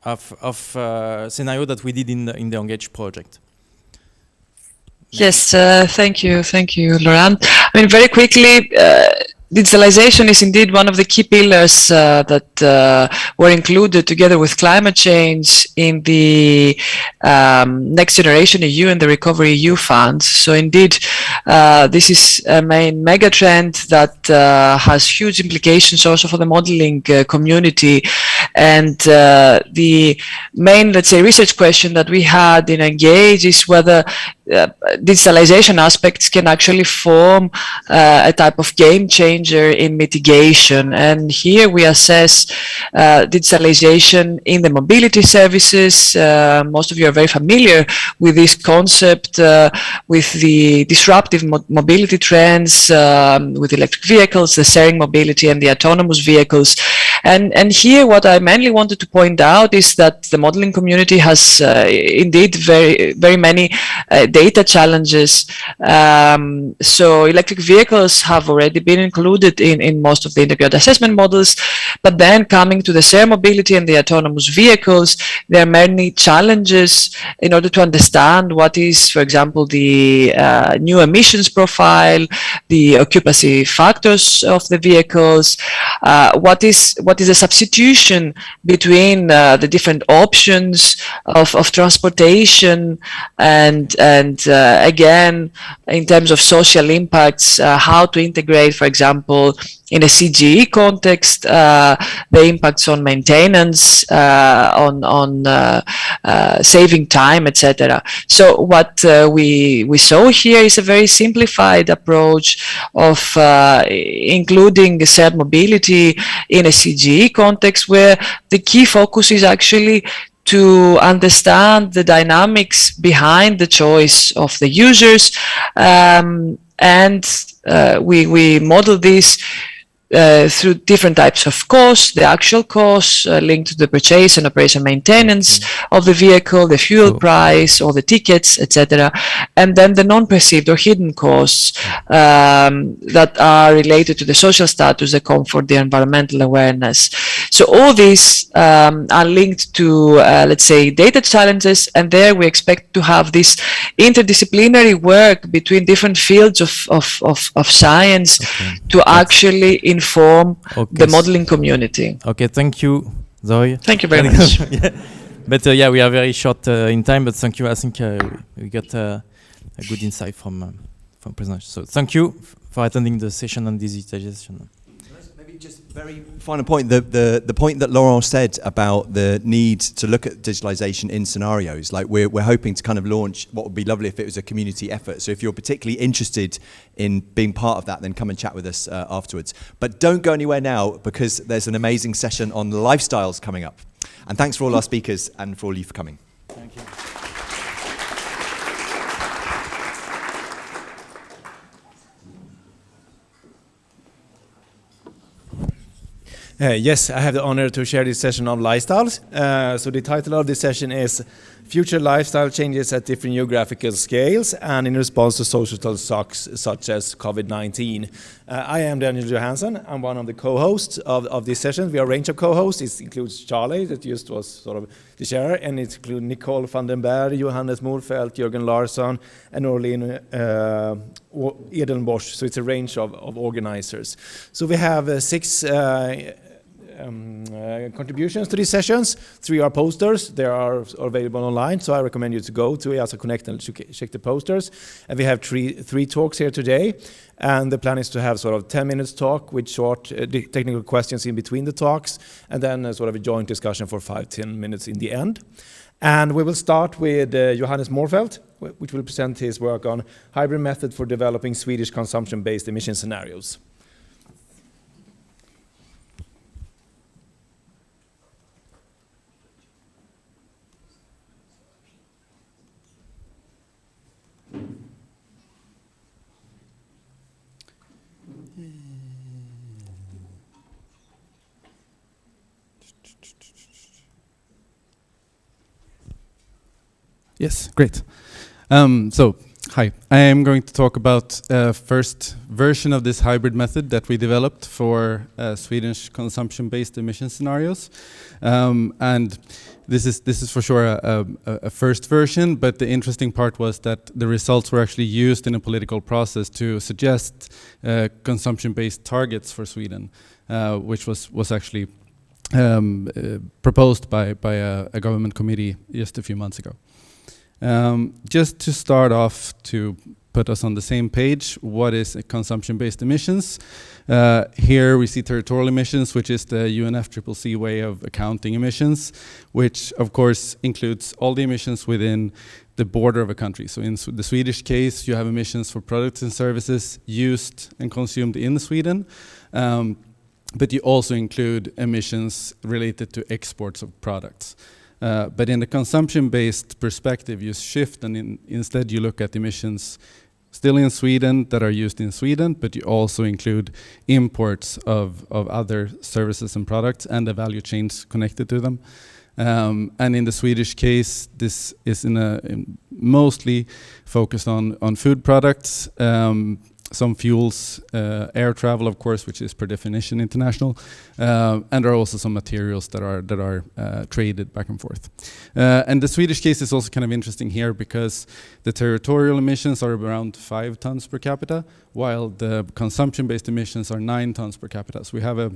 of scenario that we did in the Engage project. Yes, thank you, Laurent. I mean, very quickly, digitalization is indeed one of the key pillars that were included together with climate change in the Next Generation EU and the Recovery EU funds. So indeed, this is a main mega trend that has huge implications also for the modeling community. And the main, let's say, research question that we had in Engage is whether digitalization aspects can actually form a type of game changer in mitigation. And here we assess digitalization in the mobility services. Most of you are very familiar with this concept, with the disruptive mobility trends, with electric vehicles, the sharing mobility, and the autonomous vehicles. And here what I mainly wanted to point out is that the modeling community has indeed very many data challenges. So electric vehicles have already been included in most of the integrated assessment models, but then coming to the shared mobility and the autonomous vehicles, there are many challenges in order to understand what is, for example, the new emissions profile, the occupancy factors of the vehicles, what is a substitution between the different options of transportation, and again, in terms of social impacts, how to integrate, for example, in a CGE context, the impacts on maintenance, on saving time, etc. So what we saw here is a very simplified approach of including shared mobility in a CGE context, where the key focus is actually to understand the dynamics behind the choice of the users, and we model this through different types of costs, the actual costs linked to the purchase and operation maintenance of the vehicle, the fuel price, or the tickets, etc. And then the non-perceived or hidden costs that are related to the social status, the comfort, the environmental awareness. So all these are linked to, let's say, data challenges, and there we expect to have this interdisciplinary work between different fields of science to actually inform the modeling community. Okay, thank you, Zoe. Thank you very much. Yeah. But yeah, we are very short in time, but thank you. I think we got a good insight from presentation. So thank you for attending the session on digitalization. Maybe just very final point, the point that Laurent said about the need to look at digitalization in scenarios, like we're hoping to kind of launch what would be lovely if it was a community effort. So if you're particularly interested in being part of that, then come and chat with us afterwards. But don't go anywhere now, because there's an amazing session on lifestyles coming up. And thanks for all our speakers and for all you for coming. Thank you. Yes, I have the honor to share this session on lifestyles. So the title of this session is Future Lifestyle Changes at Different Geographical Scales and in Response to Social Shocks such as COVID-19. I am Daniel Johansson. I'm one of the co-hosts of this session. We are a range of co-hosts. It includes Charlie, that just was sort of the chair, and it includes Nicole van den Berg, Johannes Morfeldt, Jürgen Larsson, and Orlin Edelbosch. So it's a range of organizers. So we have 6 contributions to these sessions. 3 are posters. They are available online, so I recommend you to go to EASA Connect and check the posters. And we have 3 talks here today, and the plan is to have sort of 10 minutes talk with short technical questions in between the talks, and then sort of a joint discussion for 5-10 minutes in the end. And we will start with Johannes Morfeldt, which will present his work on hybrid method for developing Swedish consumption-based emission scenarios. Yes, great. So, hi. I am going to talk about first version of this hybrid method that we developed for Swedish consumption-based emission scenarios. And this is for sure a first version, but the interesting part was that the results were actually used in a political process to suggest consumption-based targets for Sweden, which was actually proposed by a government committee just a few months ago. Just to start off, to put us on the same page, what is consumption-based emissions? Here we see territorial emissions, which is the UNFCCC way of accounting emissions, which of course includes all the emissions within the border of a country. So in the Swedish case, you have emissions for products and services used and consumed in Sweden, but you also include emissions related to exports of products. But in the consumption-based perspective, you shift and instead you look at emissions still in Sweden that are used in Sweden, but you also include imports of other services and products and the value chains connected to them. And in the Swedish case, this is mostly focused on food products, some fuels, air travel, of course, which is per definition international, and there are also some materials that are traded back and forth. And the Swedish case is also kind of interesting here because the territorial emissions are around 5 tons per capita, while the consumption-based emissions are 9 tons per capita. So we have a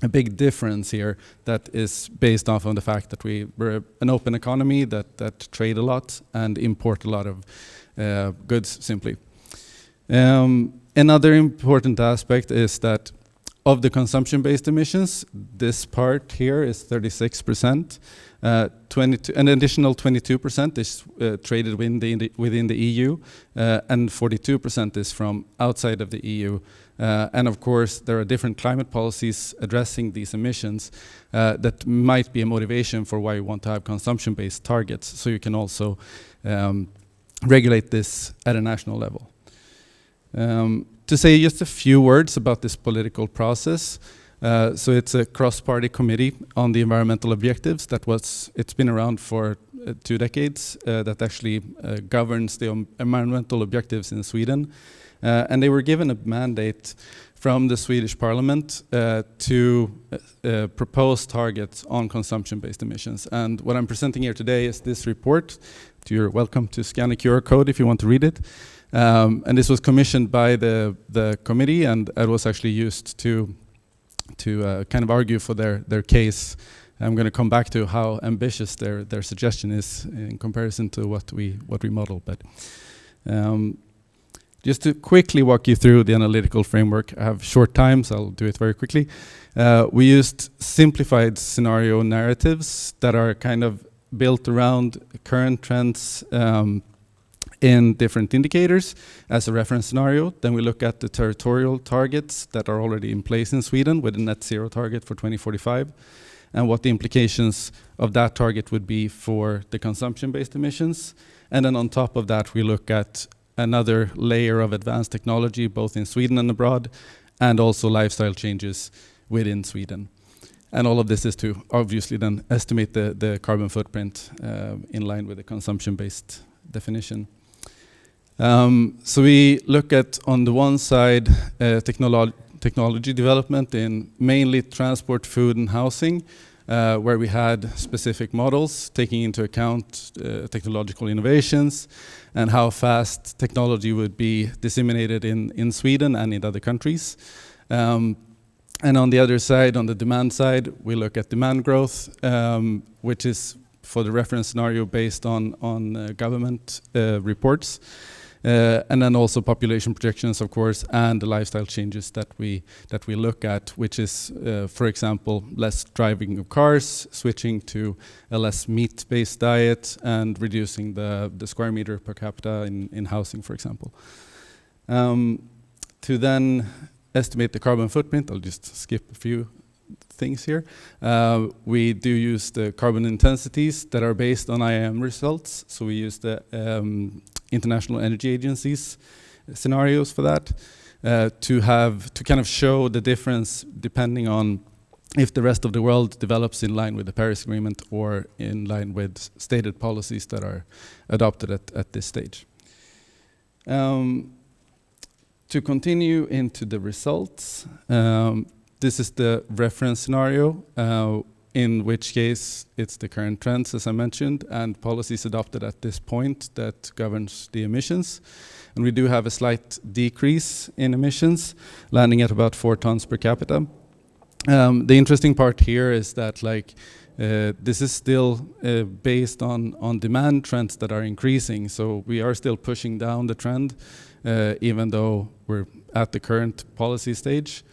big difference here that is based off on the fact that we're an open economy that trade a lot and import a lot of goods simply. Another important aspect is that of the consumption-based emissions, this part here is 36%. An additional 22% is traded within the EU, and 42% is from outside of the EU. And of course, there are different climate policies addressing these emissions that might be a motivation for why you want to have consumption-based targets. So you can also regulate this at a national level. To say just a few words about this political process. So it's a cross-party committee on the environmental objectives it's been around for 2 decades that actually governs the environmental objectives in Sweden. And they were given a mandate from the Swedish parliament to propose targets on consumption-based emissions. And what I'm presenting here today is this report. You're welcome to scan the QR code if you want to read it. And this was commissioned by the committee, and it was actually used to kind of argue for their case. I'm going to come back to how ambitious their suggestion is in comparison to what we model. But just to quickly walk you through the analytical framework, I have short time, so I'll do it very quickly. We used simplified scenario narratives that are kind of built around current trends in different indicators as a reference scenario. Then we look at the territorial targets that are already in place in Sweden with a net zero target for 2045, and what the implications of that target would be for the consumption-based emissions. And then on top of that, we look at another layer of advanced technology, both in Sweden and abroad, and also lifestyle changes within Sweden. And all of this is to obviously then estimate the carbon footprint in line with the consumption-based definition. So we look at, on the one side, technology development in mainly transport, food, and housing, where we had specific models taking into account technological innovations and how fast technology would be disseminated in Sweden and in other countries. And on the other side, on the demand side, we look at demand growth, which is for the reference scenario based on government reports. And then also population projections, of course, and the lifestyle changes that we look at, which is, for example, less driving of cars, switching to a less meat-based diet, and reducing the square meter per capita in housing, for example. To then estimate the carbon footprint, I'll just skip a few things here. We do use the carbon intensities that are based on IAM results. So we use the International Energy Agency's scenarios for that to kind of show the difference depending on if the rest of the world develops in line with the Paris Agreement or in line with stated policies that are adopted at this stage. To continue into the results, this is the reference scenario, in which case it's the current trends, as I mentioned, and policies adopted at this point that governs the emissions. And we do have a slight decrease in emissions, landing at about 4 tons per capita. The interesting part here is that this is still based on demand trends that are increasing. So we are still pushing down the trend, even though we're at the current policy stage.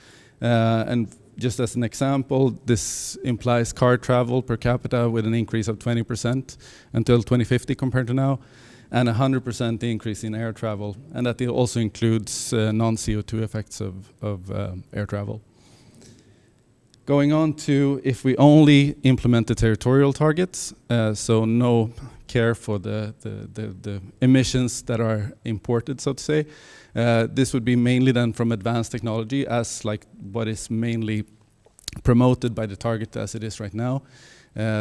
And just as an example, this implies car travel per capita with an increase of 20% until 2050 compared to now, and 100% increase in air travel. And that also includes non-CO2 effects of air travel. Going on to if we only implement the territorial targets, so no care for the emissions that are imported, so to say. This would be mainly then from advanced technology as like what is mainly promoted by the target as it is right now.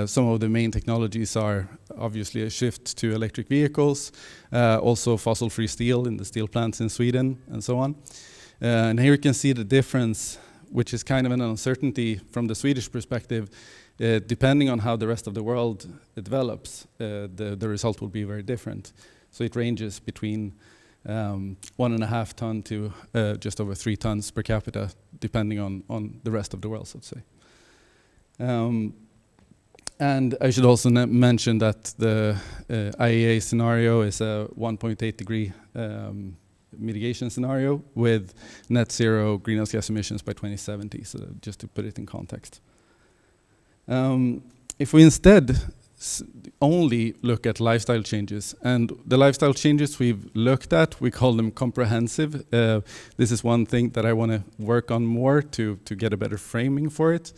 Some of the main technologies are obviously a shift to electric vehicles, also fossil-free steel in the steel plants in Sweden, and so on. And here you can see the difference, which is kind of an uncertainty from the Swedish perspective. Depending on how the rest of the world develops, the result will be very different. So it ranges between 1.5 ton to just over 3 tons per capita, depending on the rest of the world, so to say. And I should also mention that the IEA scenario is a 1.8 degree mitigation scenario with net zero greenhouse gas emissions by 2070, so just to put it in context. If we instead only look at lifestyle changes, and the lifestyle changes we've looked at, we call them comprehensive. This is one thing that I want to work on more to get a better framing for it.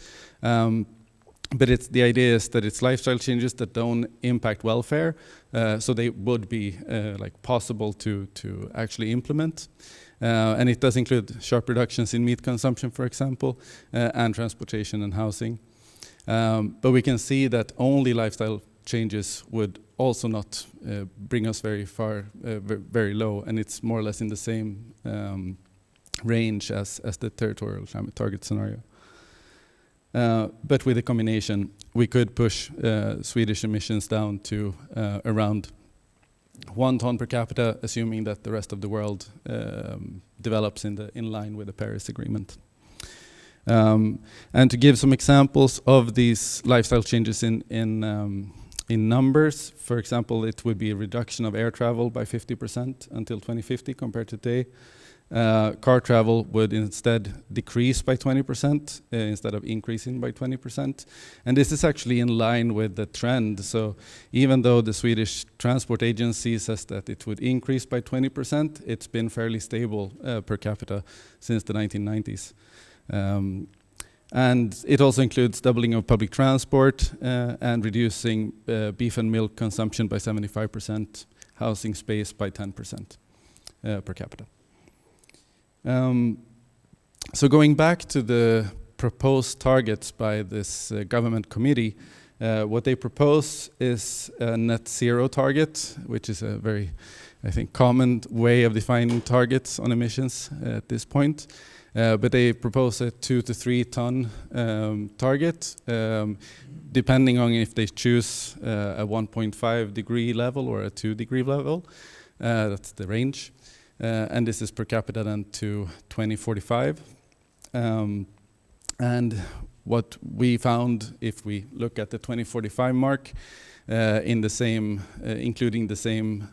But the idea is that it's lifestyle changes that don't impact welfare, so they would be like possible to actually implement. And it does include sharp reductions in meat consumption, for example, and transportation and housing. But we can see that only lifestyle changes would also not bring us very far, very low, and it's more or less in the same range as the territorial climate target scenario. But with a combination, we could push Swedish emissions down to around 1 ton per capita, assuming that the rest of the world develops in line with the Paris Agreement. And to give some examples of these lifestyle changes in numbers, for example, it would be a reduction of air travel by 50% until 2050 compared to today. Car travel would instead decrease by 20% instead of increasing by 20%. And this is actually in line with the trend. So even though the Swedish Transport Agency says that it would increase by 20%, it's been fairly stable per capita since the 1990s. And it also includes doubling of public transport and reducing beef and milk consumption by 75%, housing space by 10% per capita. So going back to the proposed targets by this government committee, what they propose is a net zero target, which is a very, I think, common way of defining targets on emissions at this point. But they propose a 2 to 3 ton target, depending on if they choose a 1.5 degree level or a 2 degree level. That's the range. And this is per capita then to 2045. And what we found, if we look at the 2045 mark, in the same, including the same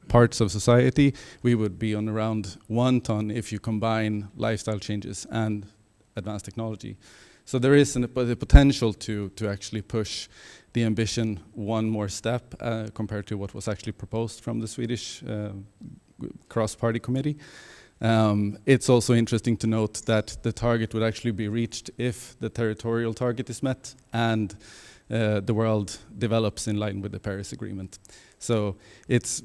parts of society, we would be on around 1 ton if you combine lifestyle changes and advanced technology. So there is the potential to actually push the ambition one more step compared to what was actually proposed from the Swedish cross-party committee. It's also interesting to note that the target would actually be reached if the territorial target is met and the world develops in line with the Paris Agreement. So it's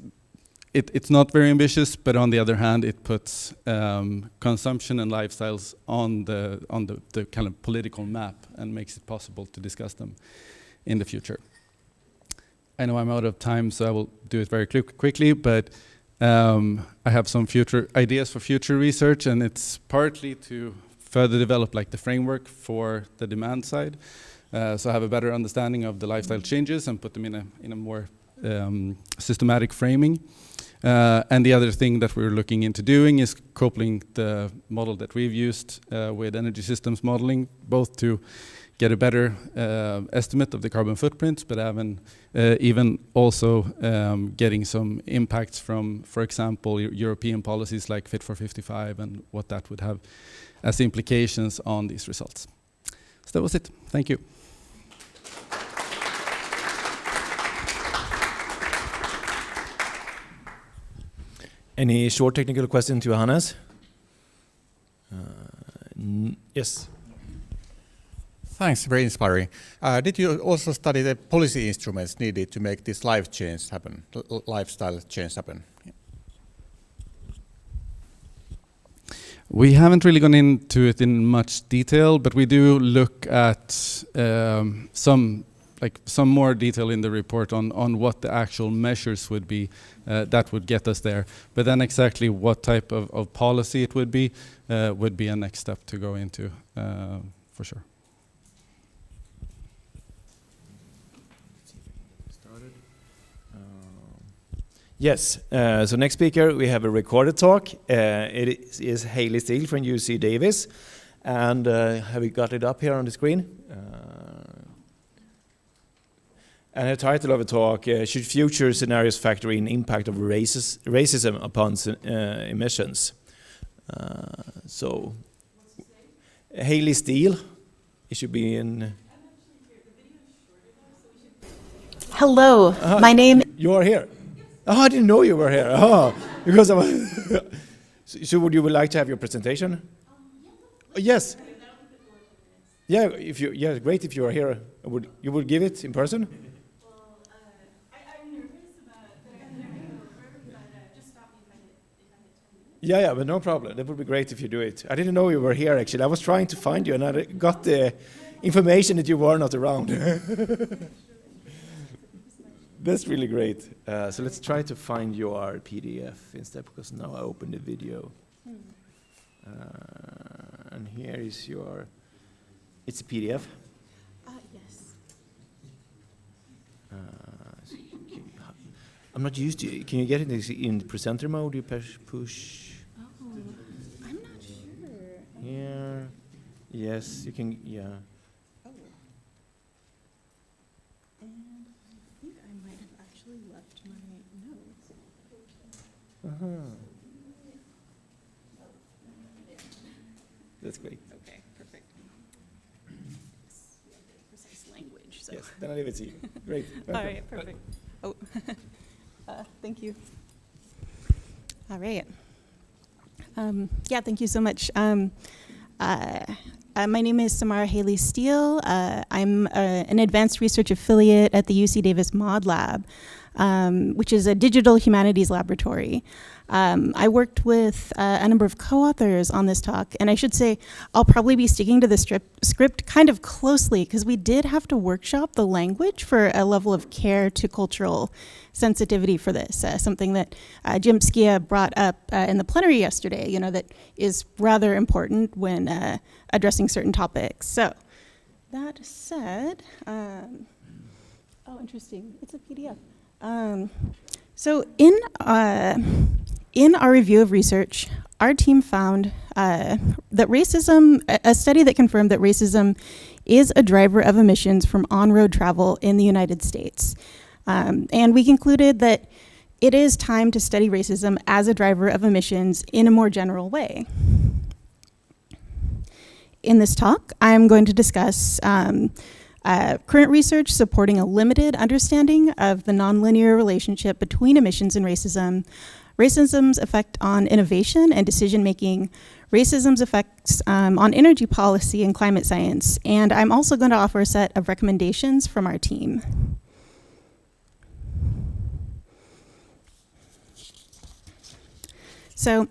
not very ambitious, but on the other hand, it puts consumption and lifestyles on the kind of political map and makes it possible to discuss them in the future. I know I'm out of time, so I will do it very quickly, but I have some future ideas for future research, and it's partly to further develop like the framework for the demand side. So I have a better understanding of the lifestyle changes and put them in a more systematic framing. And the other thing that we're looking into doing is coupling the model that we've used with energy systems modeling, both to get a better estimate of the carbon footprint, but even also getting some impacts from, for example, European policies like Fit for 55 and what that would have as implications on these results. So that was it. Thank you. Any short technical question to Johannes? Yes. Thanks, very inspiring. Did you also study the policy instruments needed to make this lifestyle change happen? We haven't really gone into it in much detail, but we do look at some more detail in the report on what the actual measures would be that would get us there. But then exactly what type of policy it would be a next step to go into, for sure. Yes, so next speaker, we have a recorded talk. It is Hayley Steele from UC Davis. And have we got it up here on the screen? And the title of the talk, Should Future Scenarios Factor in Impact of Racism Upon Emissions? So, Hayley Steele, it should be in... Hello, my name... You are here? Oh, I didn't know you were here. Oh, because I was so would you like to have your presentation? Yes. Yeah, great if you are here. You would give it in person? Well, I'm nervous about but just stop me if I hit 10 minutes. Yeah, but no problem. That would be great if you do it. I didn't know you were here actually. I was trying to find you and I got the information that you were not around. That's really great. So let's try to find your PDF instead, because now I open the video. And here is your, it's a PDF? Yes. So I'm not used to it. Can you get it in presenter mode? You push? Oh, I'm not sure. Here. Yes, you can, yeah. Oh. And I think I might have actually left my notes. That's great. Okay, perfect. Yes, we have very precise language. So. Yes, then I leave it to you. Great. All right, perfect. Oh, thank you. All right. Yeah, thank you so much. My name is Samara Hayley Steele. I'm an advanced research affiliate at the UC Davis Mod Lab, which is a digital humanities laboratory. I worked with a number of co-authors on this talk, and I should say I'll probably be sticking to the script kind of closely because we did have to workshop the language for a level of care to cultural sensitivity for this, something that Jim Skia brought up in the plenary yesterday, that is rather important when addressing certain topics. So that said, oh, interesting, it's a PDF. So in our review of research, our team found that racism, a study that confirmed that racism is a driver of emissions from on-road travel in the United States. And we concluded that it is time to study racism as a driver of emissions in a more general way. In this talk, I'm going to discuss current research supporting a limited understanding of the nonlinear relationship between emissions and racism, racism's effect on innovation and decision-making, racism's effects on energy policy and climate science, and I'm also going to offer a set of recommendations from our team. So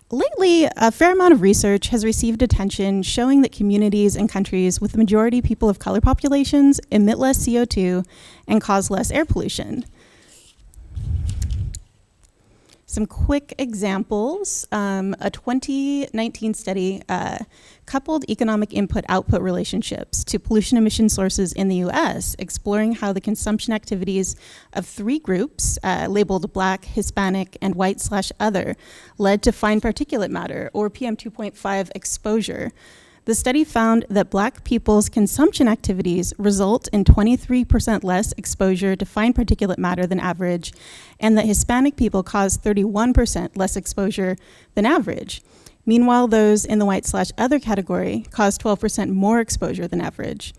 lately, a fair amount of research has received attention showing that communities and countries with the majority people of color populations emit less CO2 and cause less air pollution. Some quick examples. A 2019 study coupled economic input-output relationships to pollution emission sources in the US, exploring how the consumption activities of 3 groups, labeled Black, Hispanic, and White/Other, led to fine particulate matter, or PM2.5 exposure. The study found that Black people's consumption activities result in 23% less exposure to fine particulate matter than average, and that Hispanic people cause 31% less exposure than average. Meanwhile, those in the White/Other category cause 12% more exposure than average.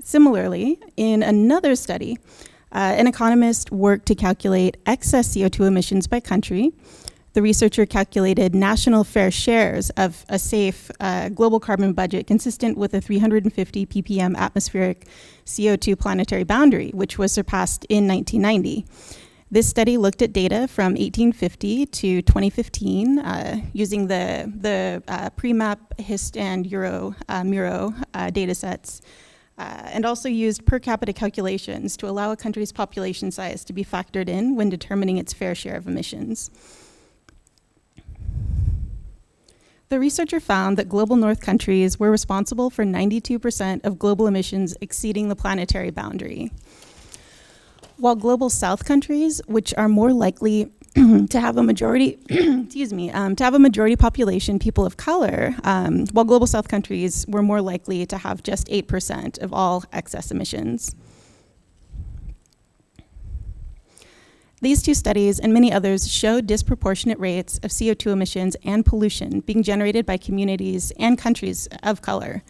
Similarly, in another study, an economist worked to calculate excess CO2 emissions by country. the researcher calculated national fair shares of a safe global carbon budget consistent with a 350 ppm atmospheric CO2 planetary boundary, which was surpassed in 1990. This study looked at data from 1850 to 2015 using the PreMap, HIST, and Muro data sets, and also used per capita calculations to allow a country's population size to be factored in when determining its fair share of emissions. The researcher found that global north countries were responsible for 92% of global emissions exceeding the planetary boundary, while global south countries, which are more likely to have a majority, to have a majority population, people of color, while global south countries were more likely to have just 8% of all excess emissions. These two studies and many others show disproportionate rates of CO2 emissions and pollution being generated by communities and countries of color.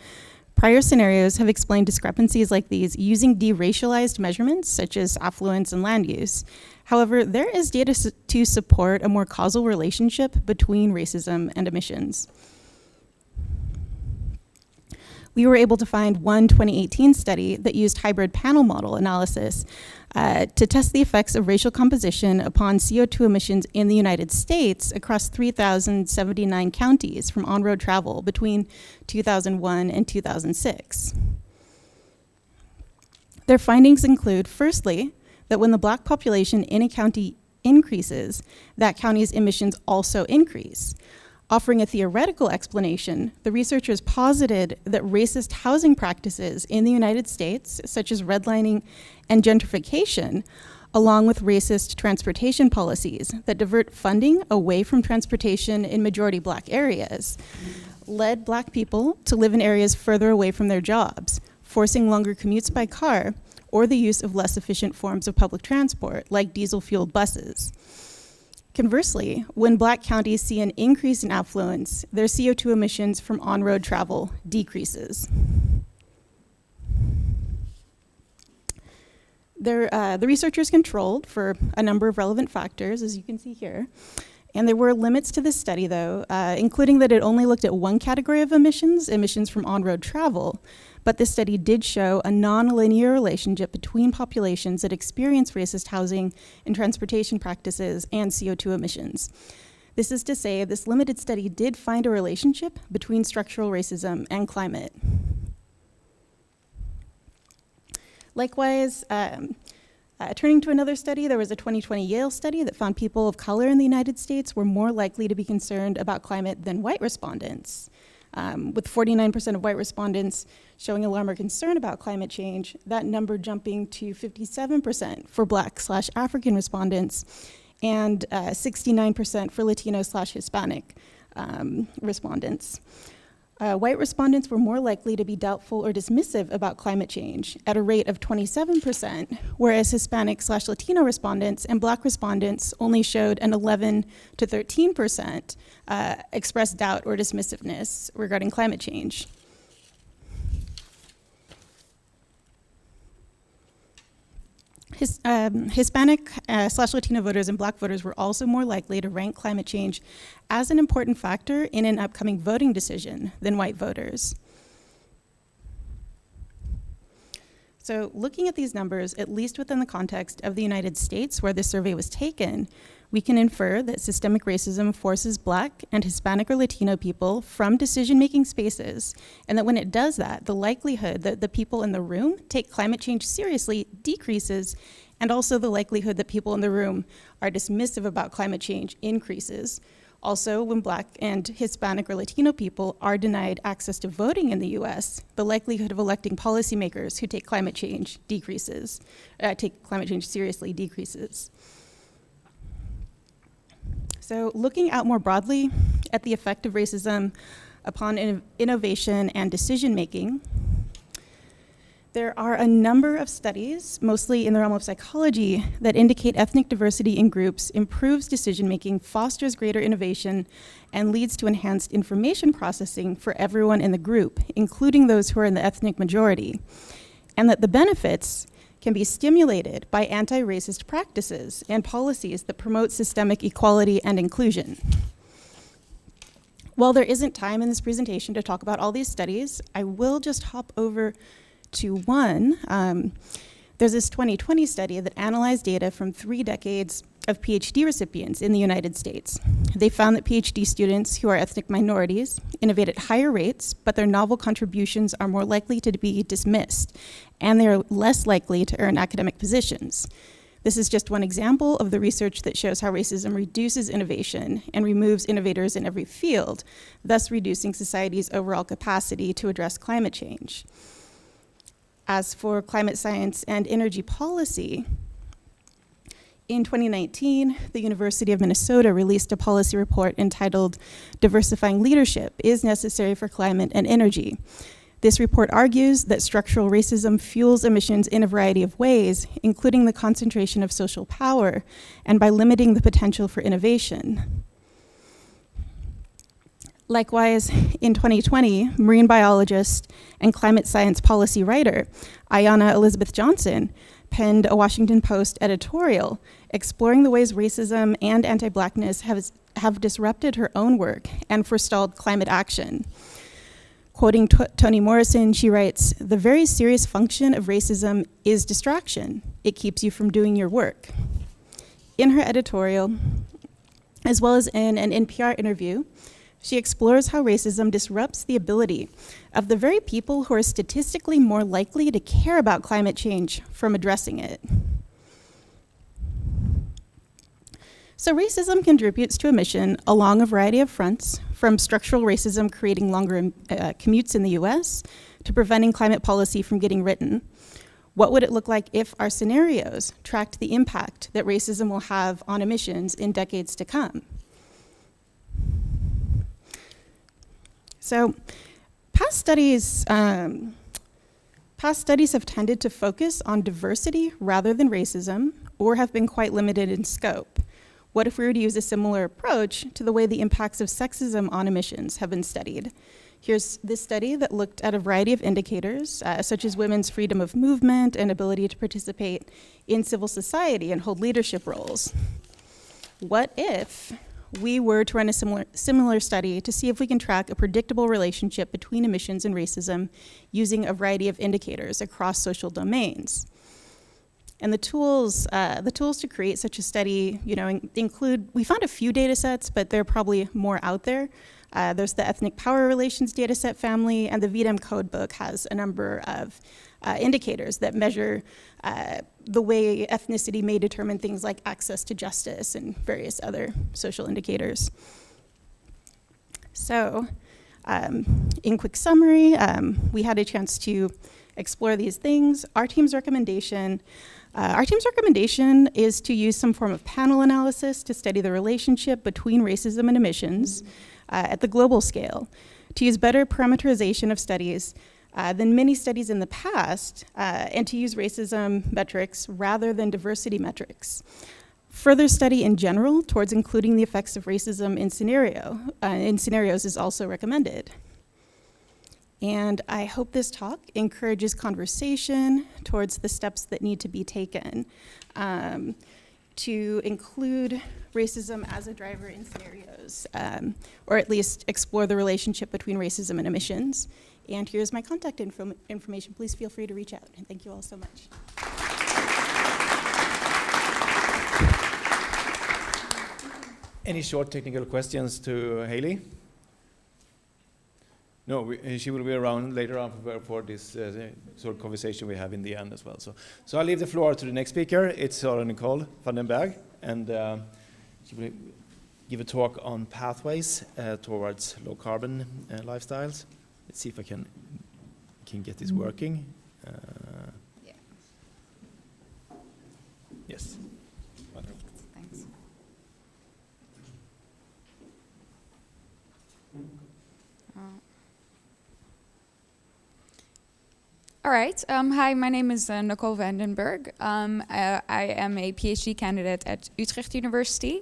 Prior scenarios have explained discrepancies like these using deracialized measurements such as affluence and land use. However, there is data to support a more causal relationship between racism and emissions. We were able to find one 2018 study that used hybrid panel model analysis to test the effects of racial composition upon CO2 emissions in the United States across 3,079 counties from on-road travel between 2001 and 2006. Their findings include, firstly, that when the Black population in a county increases, that county's emissions also increase. Offering a theoretical explanation, the researchers posited that racist housing practices in the United States, such as redlining and gentrification, along with racist transportation policies that divert funding away from transportation in majority Black areas, led Black people to live in areas further away from their jobs, forcing longer commutes by car or the use of less efficient forms of public transport, like diesel-fueled buses. Conversely, when Black counties see an increase in affluence, their CO2 emissions from on-road travel decreases. The researchers controlled for a number of relevant factors, as you can see here. And there were limits to this study, though, including that it only looked at one category of emissions from on-road travel. But this study did show a non-linear relationship between populations that experience racist housing and transportation practices and CO2 emissions. This is to say, this limited study did find a relationship between structural racism and climate. Likewise, turning to another study, there was a 2020 Yale study that found people of color in the United States were more likely to be concerned about climate than white respondents. With 49% of white respondents showing alarm or concern about climate change, that number jumping to 57% for Black/African respondents and 69% for Latino/Hispanic respondents. White respondents were more likely to be doubtful or dismissive about climate change at a rate of 27%, whereas Hispanic/Latino respondents and Black respondents only showed an 11 to 13% expressed doubt or dismissiveness regarding climate change. Hispanic/Latino voters and Black voters were also more likely to rank climate change as an important factor in an upcoming voting decision than white voters. So looking at these numbers, at least within the context of the United States where this survey was taken, we can infer that systemic racism forces Black and Hispanic or Latino people from decision-making spaces, and that when it does that, the likelihood that the people in the room take climate change seriously decreases, and also the likelihood that people in the room are dismissive about climate change increases. Also, when Black and Hispanic or Latino people are denied access to voting in the US, the likelihood of electing policymakers who take climate change seriously decreases. So looking out more broadly at the effect of racism upon innovation and decision-making, there are a number of studies, mostly in the realm of psychology, that indicate ethnic diversity in groups improves decision-making, fosters greater innovation, and leads to enhanced information processing for everyone in the group, including those who are in the ethnic majority, and that the benefits can be stimulated by anti-racist practices and policies that promote systemic equality and inclusion. While there isn't time in this presentation to talk about all these studies, I will just hop over to one. There's this 2020 study that analyzed data from 3 decades of PhD recipients in the United States. They found that PhD students who are ethnic minorities innovate at higher rates, but their novel contributions are more likely to be dismissed, and they're less likely to earn academic positions. This is just one example of the research that shows how racism reduces innovation and removes innovators in every field, thus reducing society's overall capacity to address climate change. As for climate science and energy policy, in 2019, the University of Minnesota released a policy report entitled "Diversifying Leadership is Necessary for Climate and Energy." This report argues that structural racism fuels emissions in a variety of ways, including the concentration of social power and by limiting the potential for innovation. Likewise, in 2020, marine biologist and climate science policy writer Ayanna Elizabeth Johnson penned a Washington Post editorial exploring the ways racism and anti-Blackness have disrupted her own work and forestalled climate action. Quoting Toni Morrison, she writes, "The very serious function of racism is distraction. It keeps you from doing your work." In her editorial, as well as in an NPR interview, she explores how racism disrupts the ability of the very people who are statistically more likely to care about climate change from addressing it. So racism contributes to emission along a variety of fronts, from structural racism creating longer commutes in the US to preventing climate policy from getting written. What would it look like if our scenarios tracked the impact that racism will have on emissions in decades to come? So past studies have tended to focus on diversity rather than racism, or have been quite limited in scope. What if we were to use a similar approach to the way the impacts of sexism on emissions have been studied? Here's this study that looked at a variety of indicators, such as women's freedom of movement and ability to participate in civil society and hold leadership roles. What if we were to run a similar study to see if we can track a predictable relationship between emissions and racism using a variety of indicators across social domains? And the tools to create such a study, include, we found a few data sets, but there are probably more out there. There's the Ethnic Power Relations dataset family, and the VDEM Codebook has a number of indicators that measure the way ethnicity may determine things like access to justice and various other social indicators. So, in quick summary, we had a chance to explore these things. Our team's recommendation is to use some form of panel analysis to study the relationship between racism and emissions at the global scale, to use better parameterization of studies than many studies in the past, and to use racism metrics rather than diversity metrics. Further study in general towards including the effects of racism in scenarios is also recommended. And I hope this talk encourages conversation towards the steps that need to be taken to include racism as a driver in scenarios, or at least explore the relationship between racism and emissions. And here's my contact information. Please feel free to reach out. And thank you all so much. Any short technical questions to Haley? No, she will be around later on for this sort of conversation we have in the end as well. So I'll leave the floor to the next speaker. It's Nicole van den Berg, and she will give a talk on pathways towards low carbon lifestyles. Let's see if I can get this working. Yeah. Yes. Thanks. All right. Hi, my name is Nicole van den Berg. I am a PhD candidate at Utrecht University.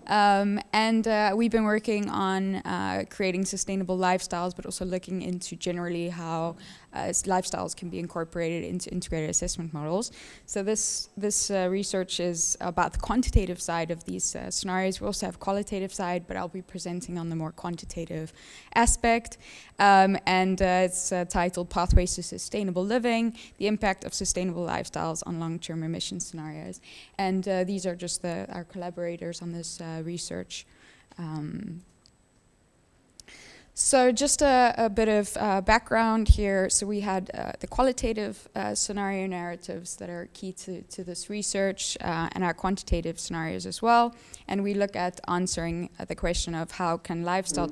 And we've been working on creating sustainable lifestyles, but also looking into generally how lifestyles can be incorporated into integrated assessment models. So this research is about the quantitative side of these scenarios. We also have qualitative side, but I'll be presenting on the more quantitative aspect. It's titled Pathways to Sustainable Living, the Impact of Sustainable Lifestyles on Long-Term Emission Scenarios. And these are just our collaborators on this research. So just a bit of background here. So we had the qualitative scenario narratives that are key to this research and our quantitative scenarios as well. And we look at answering the question of how can lifestyles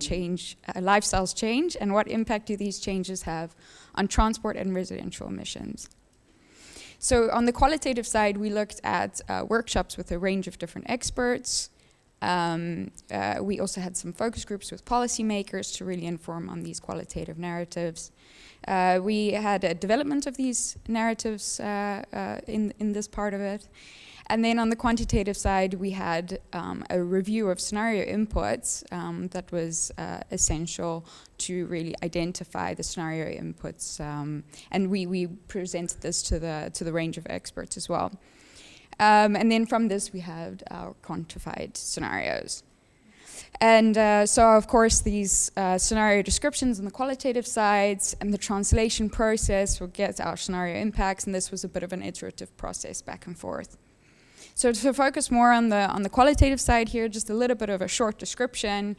change and what impact do these changes have on transport and residential emissions. So on the qualitative side, we looked at workshops with a range of different experts. We also had some focus groups with policymakers to really inform on these qualitative narratives. We had a development of these narratives in this part of it. And then on the quantitative side, we had a review of scenario inputs that was essential to really identify the scenario inputs. And we presented this to the range of experts as well. And then from this, we had our quantified scenarios. And so, of course, these scenario descriptions on the qualitative sides and the translation process will get our scenario impacts, and this was a bit of an iterative process back and forth. So to focus more on the qualitative side here, just a little bit of a short description.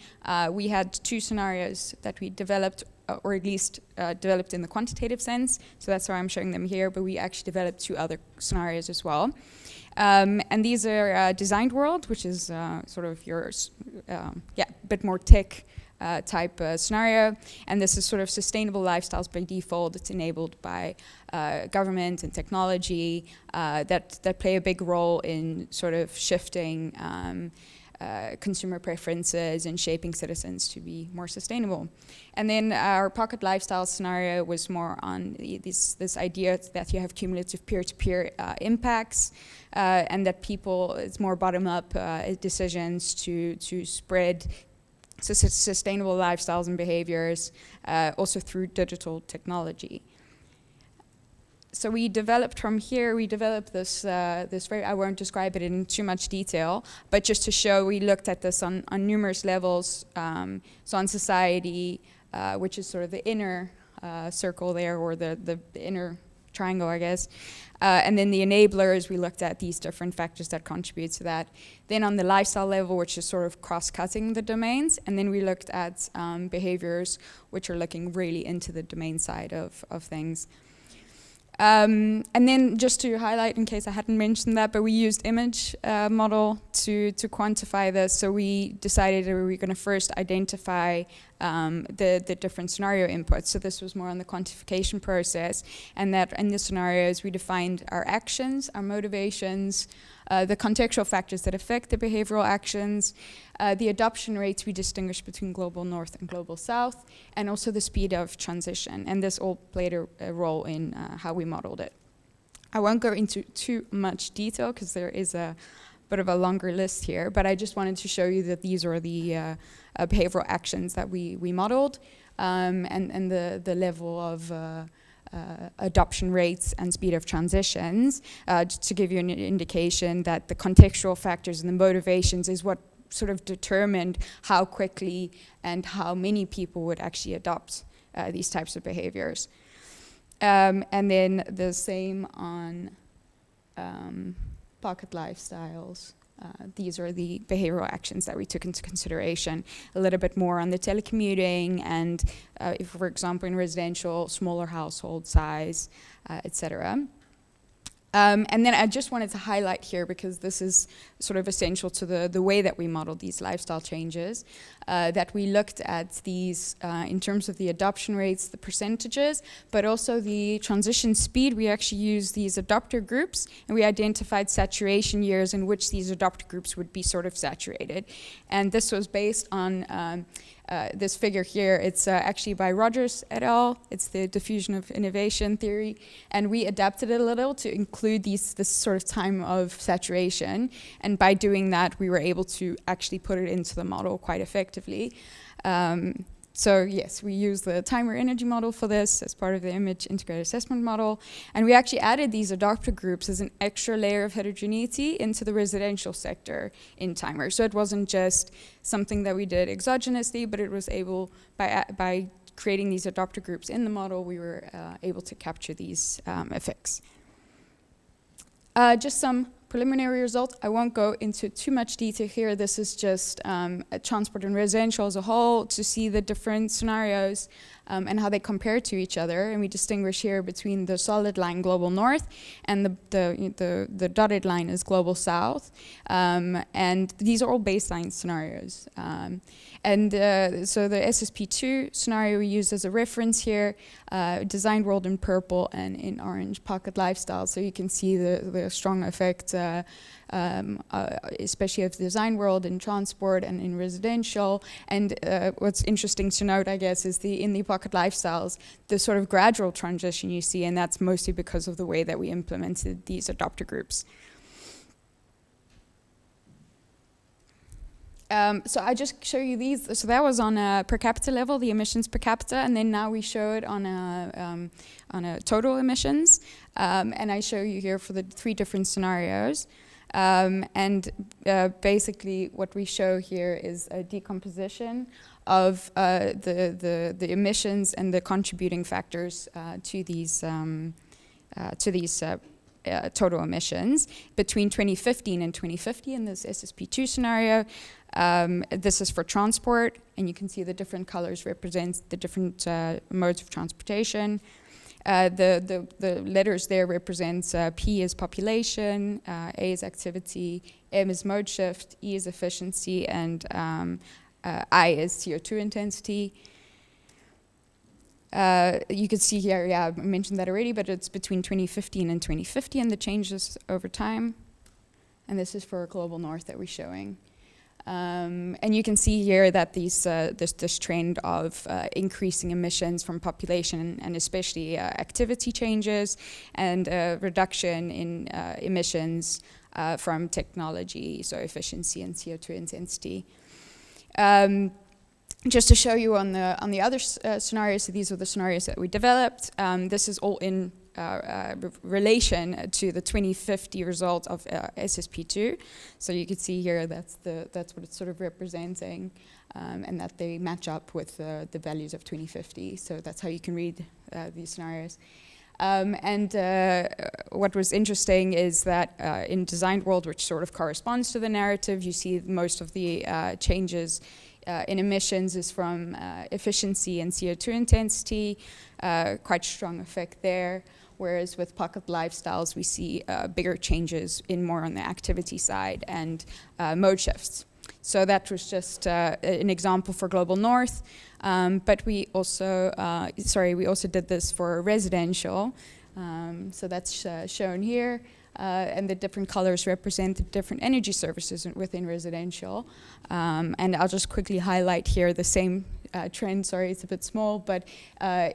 We had 2 scenarios that we developed, or at least developed in the quantitative sense. So that's why I'm showing them here, but we actually developed 2 other scenarios as well. And these are designed world, which is sort of your, a bit more tech type scenario. And this is sort of sustainable lifestyles by default. It's enabled by government and technology that play a big role in sort of shifting consumer preferences and shaping citizens to be more sustainable. And then our pocket lifestyle scenario was more on this idea that you have cumulative peer-to-peer impacts and that it's more bottom-up decisions to spread sustainable lifestyles and behaviors also through digital technology. So we developed from here, this I won't describe it in too much detail, but just to show, we looked at this on numerous levels. So on society, which is sort of the inner circle there, or the inner triangle, I guess. And then the enablers, we looked at these different factors that contribute to that. Then on the lifestyle level, which is sort of cross-cutting the domains. And then we looked at behaviors, which are looking really into the domain side of things. And then just to highlight, in case I hadn't mentioned that, but we used image model to quantify this. So we decided that we were going to first identify the different scenario inputs. So this was more on the quantification process, and that in the scenarios we defined our actions, our motivations, the contextual factors that affect the behavioral actions, the adoption rates we distinguished between global north and global south, and also the speed of transition. And this all played a role in how we modeled it. I won't go into too much detail because there is a bit of a longer list here, but I just wanted to show you that these are the behavioral actions that we modeled, and the level of adoption rates and speed of transitions, to give you an indication that the contextual factors and the motivations is what sort of determined how quickly and how many people would actually adopt these types of behaviors. And then the same on pocket lifestyles. These are the behavioral actions that we took into consideration. A little bit more on the telecommuting and, if, for example, in residential, smaller household size, etc. And then I just wanted to highlight here, because this is sort of essential to the way that we modeled these lifestyle changes, that we looked at these in terms of the adoption rates, the percentages, but also the transition speed. We actually used these adopter groups, and we identified saturation years in which these adopter groups would be sort of saturated. And this was based on this figure here. It's actually by Rogers et al. It's the diffusion of innovation theory, and we adapted it a little to include this sort of time of saturation, and by doing that we were able to actually put it into the model quite effectively. So yes, we use the timer energy model for this as part of the image integrated assessment model. And we actually added these adopter groups as an extra layer of heterogeneity into the residential sector in timer. So it wasn't just something that we did exogenously, but it was able, by creating these adopter groups in the model, we were able to capture these effects. Just some preliminary results. I won't go into too much detail here. This is just transport and residential as a whole to see the different scenarios and how they compare to each other. And we distinguish here between the solid line global north and the dotted line is global south. And these are all baseline scenarios. So the SSP2 scenario we use as a reference here, designed world in purple and in orange pocket lifestyle. So you can see the strong effect, especially of the design world in transport and in residential. And what's interesting to note, I guess, is in the pocket lifestyles, the sort of gradual transition you see, and that's mostly because of the way that we implemented these adopter groups. So I just show you these. So that was on a per capita level, the emissions per capita, and then now we show it on a total emissions. And I show you here for the 3 different scenarios. Basically what we show here is a decomposition of the emissions and the contributing factors to these total emissions between 2015 and 2050 in this SSP2 scenario. This is for transport, and you can see the different colors represent the different modes of transportation. The letters there represents P is population, A is activity, M is mode shift, E is efficiency, and I is CO2 intensity. You can see here, yeah, I mentioned that already, but it's between 2015 and 2050 and the changes over time. And this is for global north that we're showing. And you can see here that this trend of increasing emissions from population and especially activity changes and reduction in emissions from technology, so efficiency and CO2 intensity. Just to show you on the other scenarios, so these are the scenarios that we developed. This is all in relation to the 2050 result of SSP2. So you can see here that's what it's sort of representing, and that they match up with the values of 2050. So that's how you can read these scenarios. What was interesting is that in designed world, which sort of corresponds to the narrative, you see most of the changes in emissions is from efficiency and CO2 intensity, quite strong effect there. Whereas with pocket lifestyles, we see bigger changes in more on the activity side and mode shifts. So that was just an example for global north. But we also, we also did this for residential. So that's shown here. And the different colors represent the different energy services within residential. And I'll just quickly highlight here the same trend. Sorry, it's a bit small, but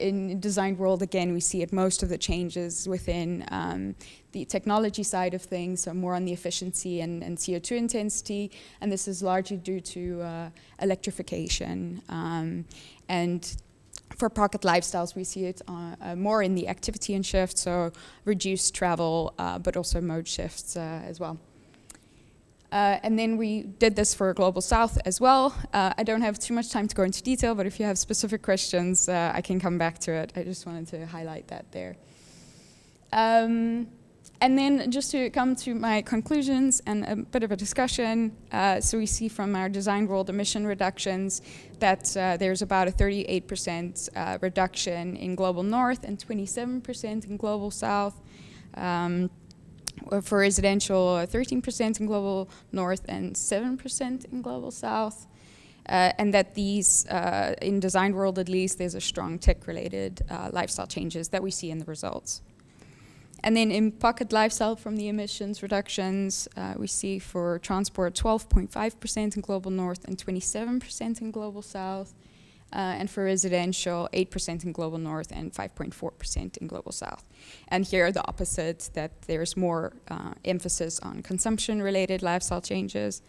in designed world, again, we see it most of the changes within the technology side of things, so more on the efficiency and CO2 intensity. And this is largely due to electrification. And for pocket lifestyles, we see it more in the activity and shift, so reduced travel, but also mode shifts as well. And then we did this for Global South as well. I don't have too much time to go into detail, but if you have specific questions, I can come back to it. I just wanted to highlight that there. And then just to come to my conclusions and a bit of a discussion, so we see from our design world emission reductions that there's about a 38% reduction in global north and 27% in global south. For residential, 13% in global north and 7% in global south. And that these, in design world at least, there's a strong tech-related lifestyle changes that we see in the results. And then in pocket lifestyle from the emissions reductions, we see for transport 12.5% in global north and 27% in global south. And for residential, 8% in global north and 5.4% in global south. And here the opposite, that there's more emphasis on consumption-related lifestyle changes.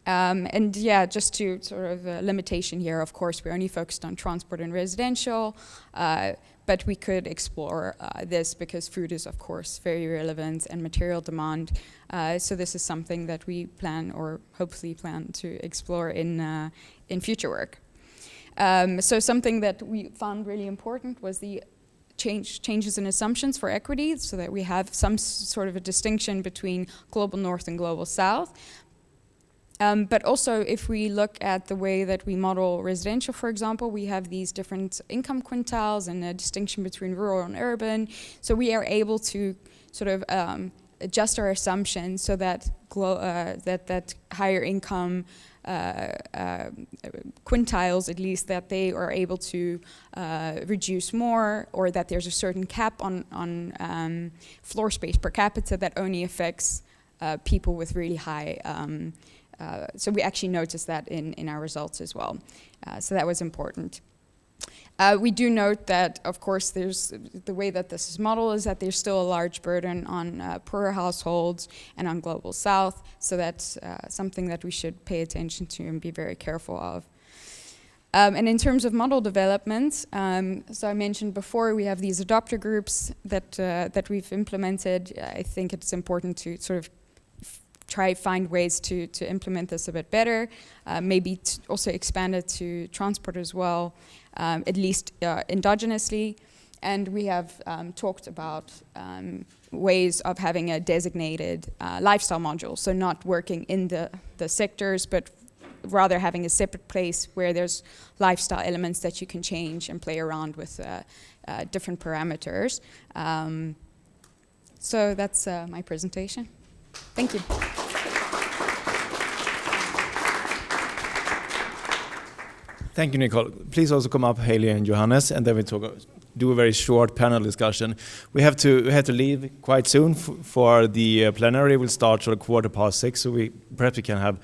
And yeah, just to sort of a limitation here, of course, we're only focused on transport and residential, but we could explore this because food is, of course, very relevant and material demand. So this is something that we plan, or hopefully plan, to explore in future work. So something that we found really important was the changes in assumptions for equity, so that we have some sort of a distinction between global north and global south. But also, if we look at the way that we model residential, for example, we have these different income quintiles and a distinction between rural and urban. So we are able to sort of adjust our assumptions so that that higher income quintiles, at least, that they are able to reduce more, or that there's a certain cap on floor space per capita that only affects people with really high. So we actually noticed that in our results as well. So that was important. We do note that, of course, there's the way that this is modeled is that there's still a large burden on poorer households and on global south. So that's something that we should pay attention to and be very careful of. And in terms of model development, so I mentioned before, we have these adopter groups that we've implemented. I think it's important to sort of try find ways to implement this a bit better, maybe also expand it to transport as well, at least endogenously. And we have talked about ways of having a designated lifestyle module, so not working in the sectors, but rather having a separate place where there's lifestyle elements that you can change and play around with different parameters. So that's my presentation. Thank you. Thank you, Nicole. Please also come up, Haley and Johannes, and then we do a very short panel discussion. We have to leave quite soon for the plenary. We'll start at 6:15, so perhaps we can have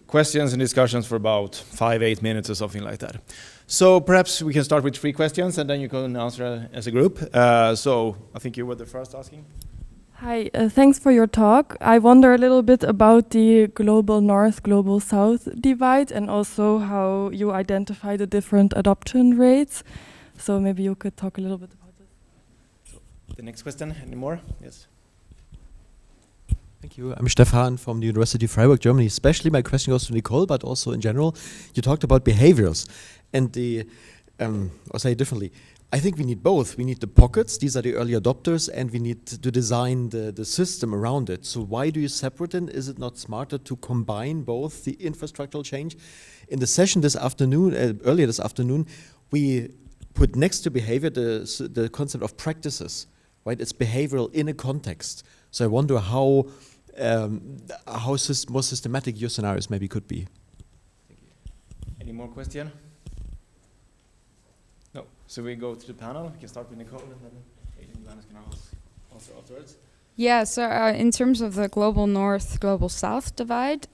questions and discussions for about 5-8 minutes or something like that. So perhaps we can start with 3 questions, and then you can answer as a group. So I think you were the first asking. Hi, thanks for your talk. I wonder a little bit about the global north, global south divide, and also how you identify the different adoption rates. So maybe you could talk a little bit about this. The next question, any more? Yes. Thank you. I'm Stefan from the University of Freiburg, Germany. Especially my question goes to Nicole, but also in general. You talked about behaviors and the, I'll say it differently. I think we need both. We need the pockets, these are the early adopters, and we need to design the system around it. So why do you separate them? Is it not smarter to combine both the infrastructural change? In the session this afternoon, earlier this afternoon, we put next to behavior the concept of practices, right? It's behavioral in a context. So I wonder how more systematic your scenarios maybe could be. Any more question? No. So we go to the panel. We can start with Nicole, and then Johannes can answer afterwards. Yeah, so in terms of the global north, global south divide,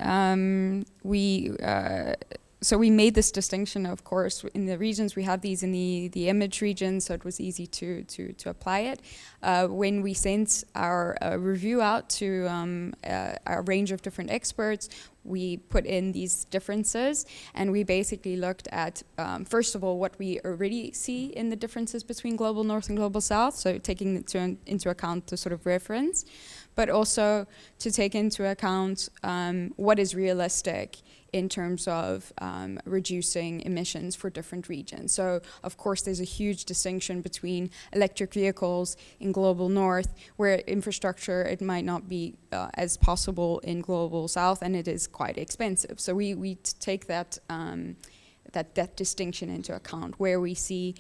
so we made this distinction, of course, in the regions. We have these in the image region, so it was easy to apply it. When we sent our review out to a range of different experts, we put in these differences, and we basically looked at, first of all, what we already see in the differences between global north and global south, so taking into account the sort of reference, but also to take into account what is realistic in terms of reducing emissions for different regions. So, of course, there's a huge distinction between electric vehicles in global north, where infrastructure, it might not be as possible in global south, and it is quite expensive. So we take that that distinction into account, where we see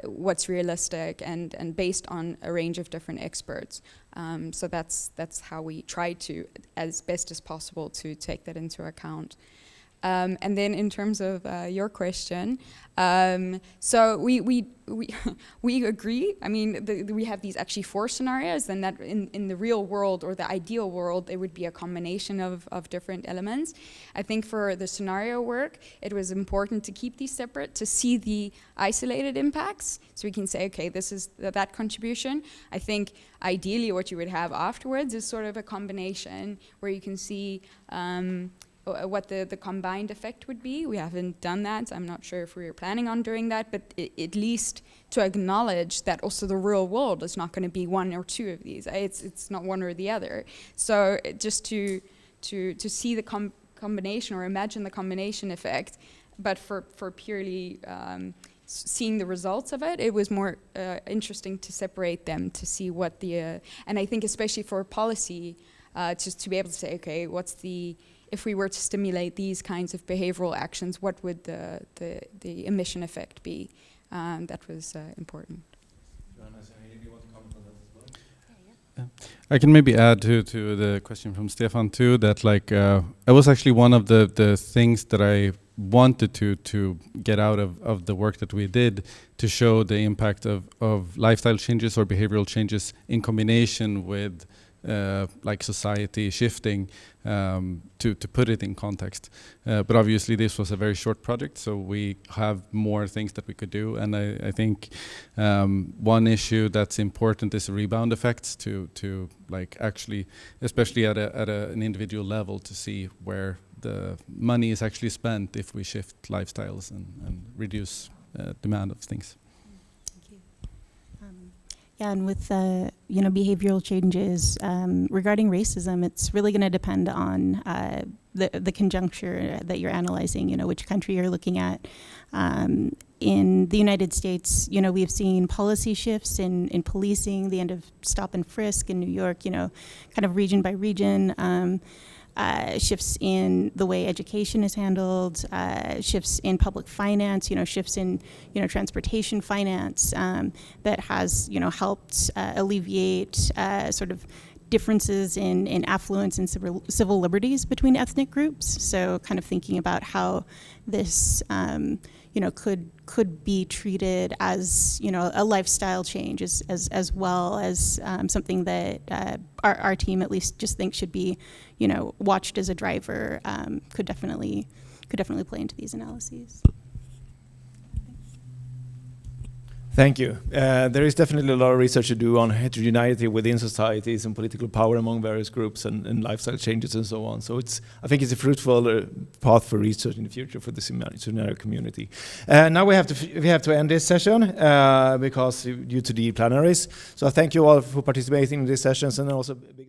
what's realistic and based on a range of different experts. So that's how we try to, as best as possible, to take that into account. And then in terms of your question, so we agree. I mean, we have these actually 4 scenarios, and that in the real world, or the ideal world, it would be a combination of different elements. I think for the scenario work, it was important to keep these separate, to see the isolated impacts, so we can say, okay, this is that contribution. I think ideally what you would have afterwards is sort of a combination where you can see what the combined effect would be. We haven't done that. I'm not sure if we were planning on doing that, but at least to acknowledge that also the real world is not going to be one or two of these. It's not one or the other. So just to see the combination or imagine the combination effect, but for purely seeing the results of it, it was more interesting to separate them to see what the and I think especially for policy, just to be able to say, okay, what's the, if we were to stimulate these kinds of behavioral actions, what would the emission effect be? That was important. I can maybe add to the question from Stefan too, that like it was actually one of the things that I wanted to get out of the work that we did, to show the impact of lifestyle changes or behavioral changes in combination with like society shifting, to put it in context. But obviously this was a very short project, so we have more things that we could do. And I think one issue that's important is rebound effects, to like actually, especially at an individual level, to see where the money is actually spent if we shift lifestyles and reduce demand of things. Yeah, and with behavioral changes regarding racism, it's really going to depend on the conjuncture that you're analyzing. Which country you're looking at. In the United States, we've seen policy shifts in policing, the end of stop and frisk in New York. Kind of region by region. Shifts in the way education is handled, shifts in public finance, shifts in, transportation finance, that has, helped alleviate sort of differences in affluence and civil liberties between ethnic groups. So kind of thinking about how this, could be treated as, a lifestyle change as well as something that our team at least just thinks should be, watched as a driver, could definitely play into these analyses. Thank you. There is definitely a lot of research to do on heterogeneity within societies and political power among various groups and lifestyle changes and so on. So I think it's a fruitful path for research in the future for the scenario community. Now we have to end this session because due to the plenaries. So thank you all for participating in these sessions, and also a big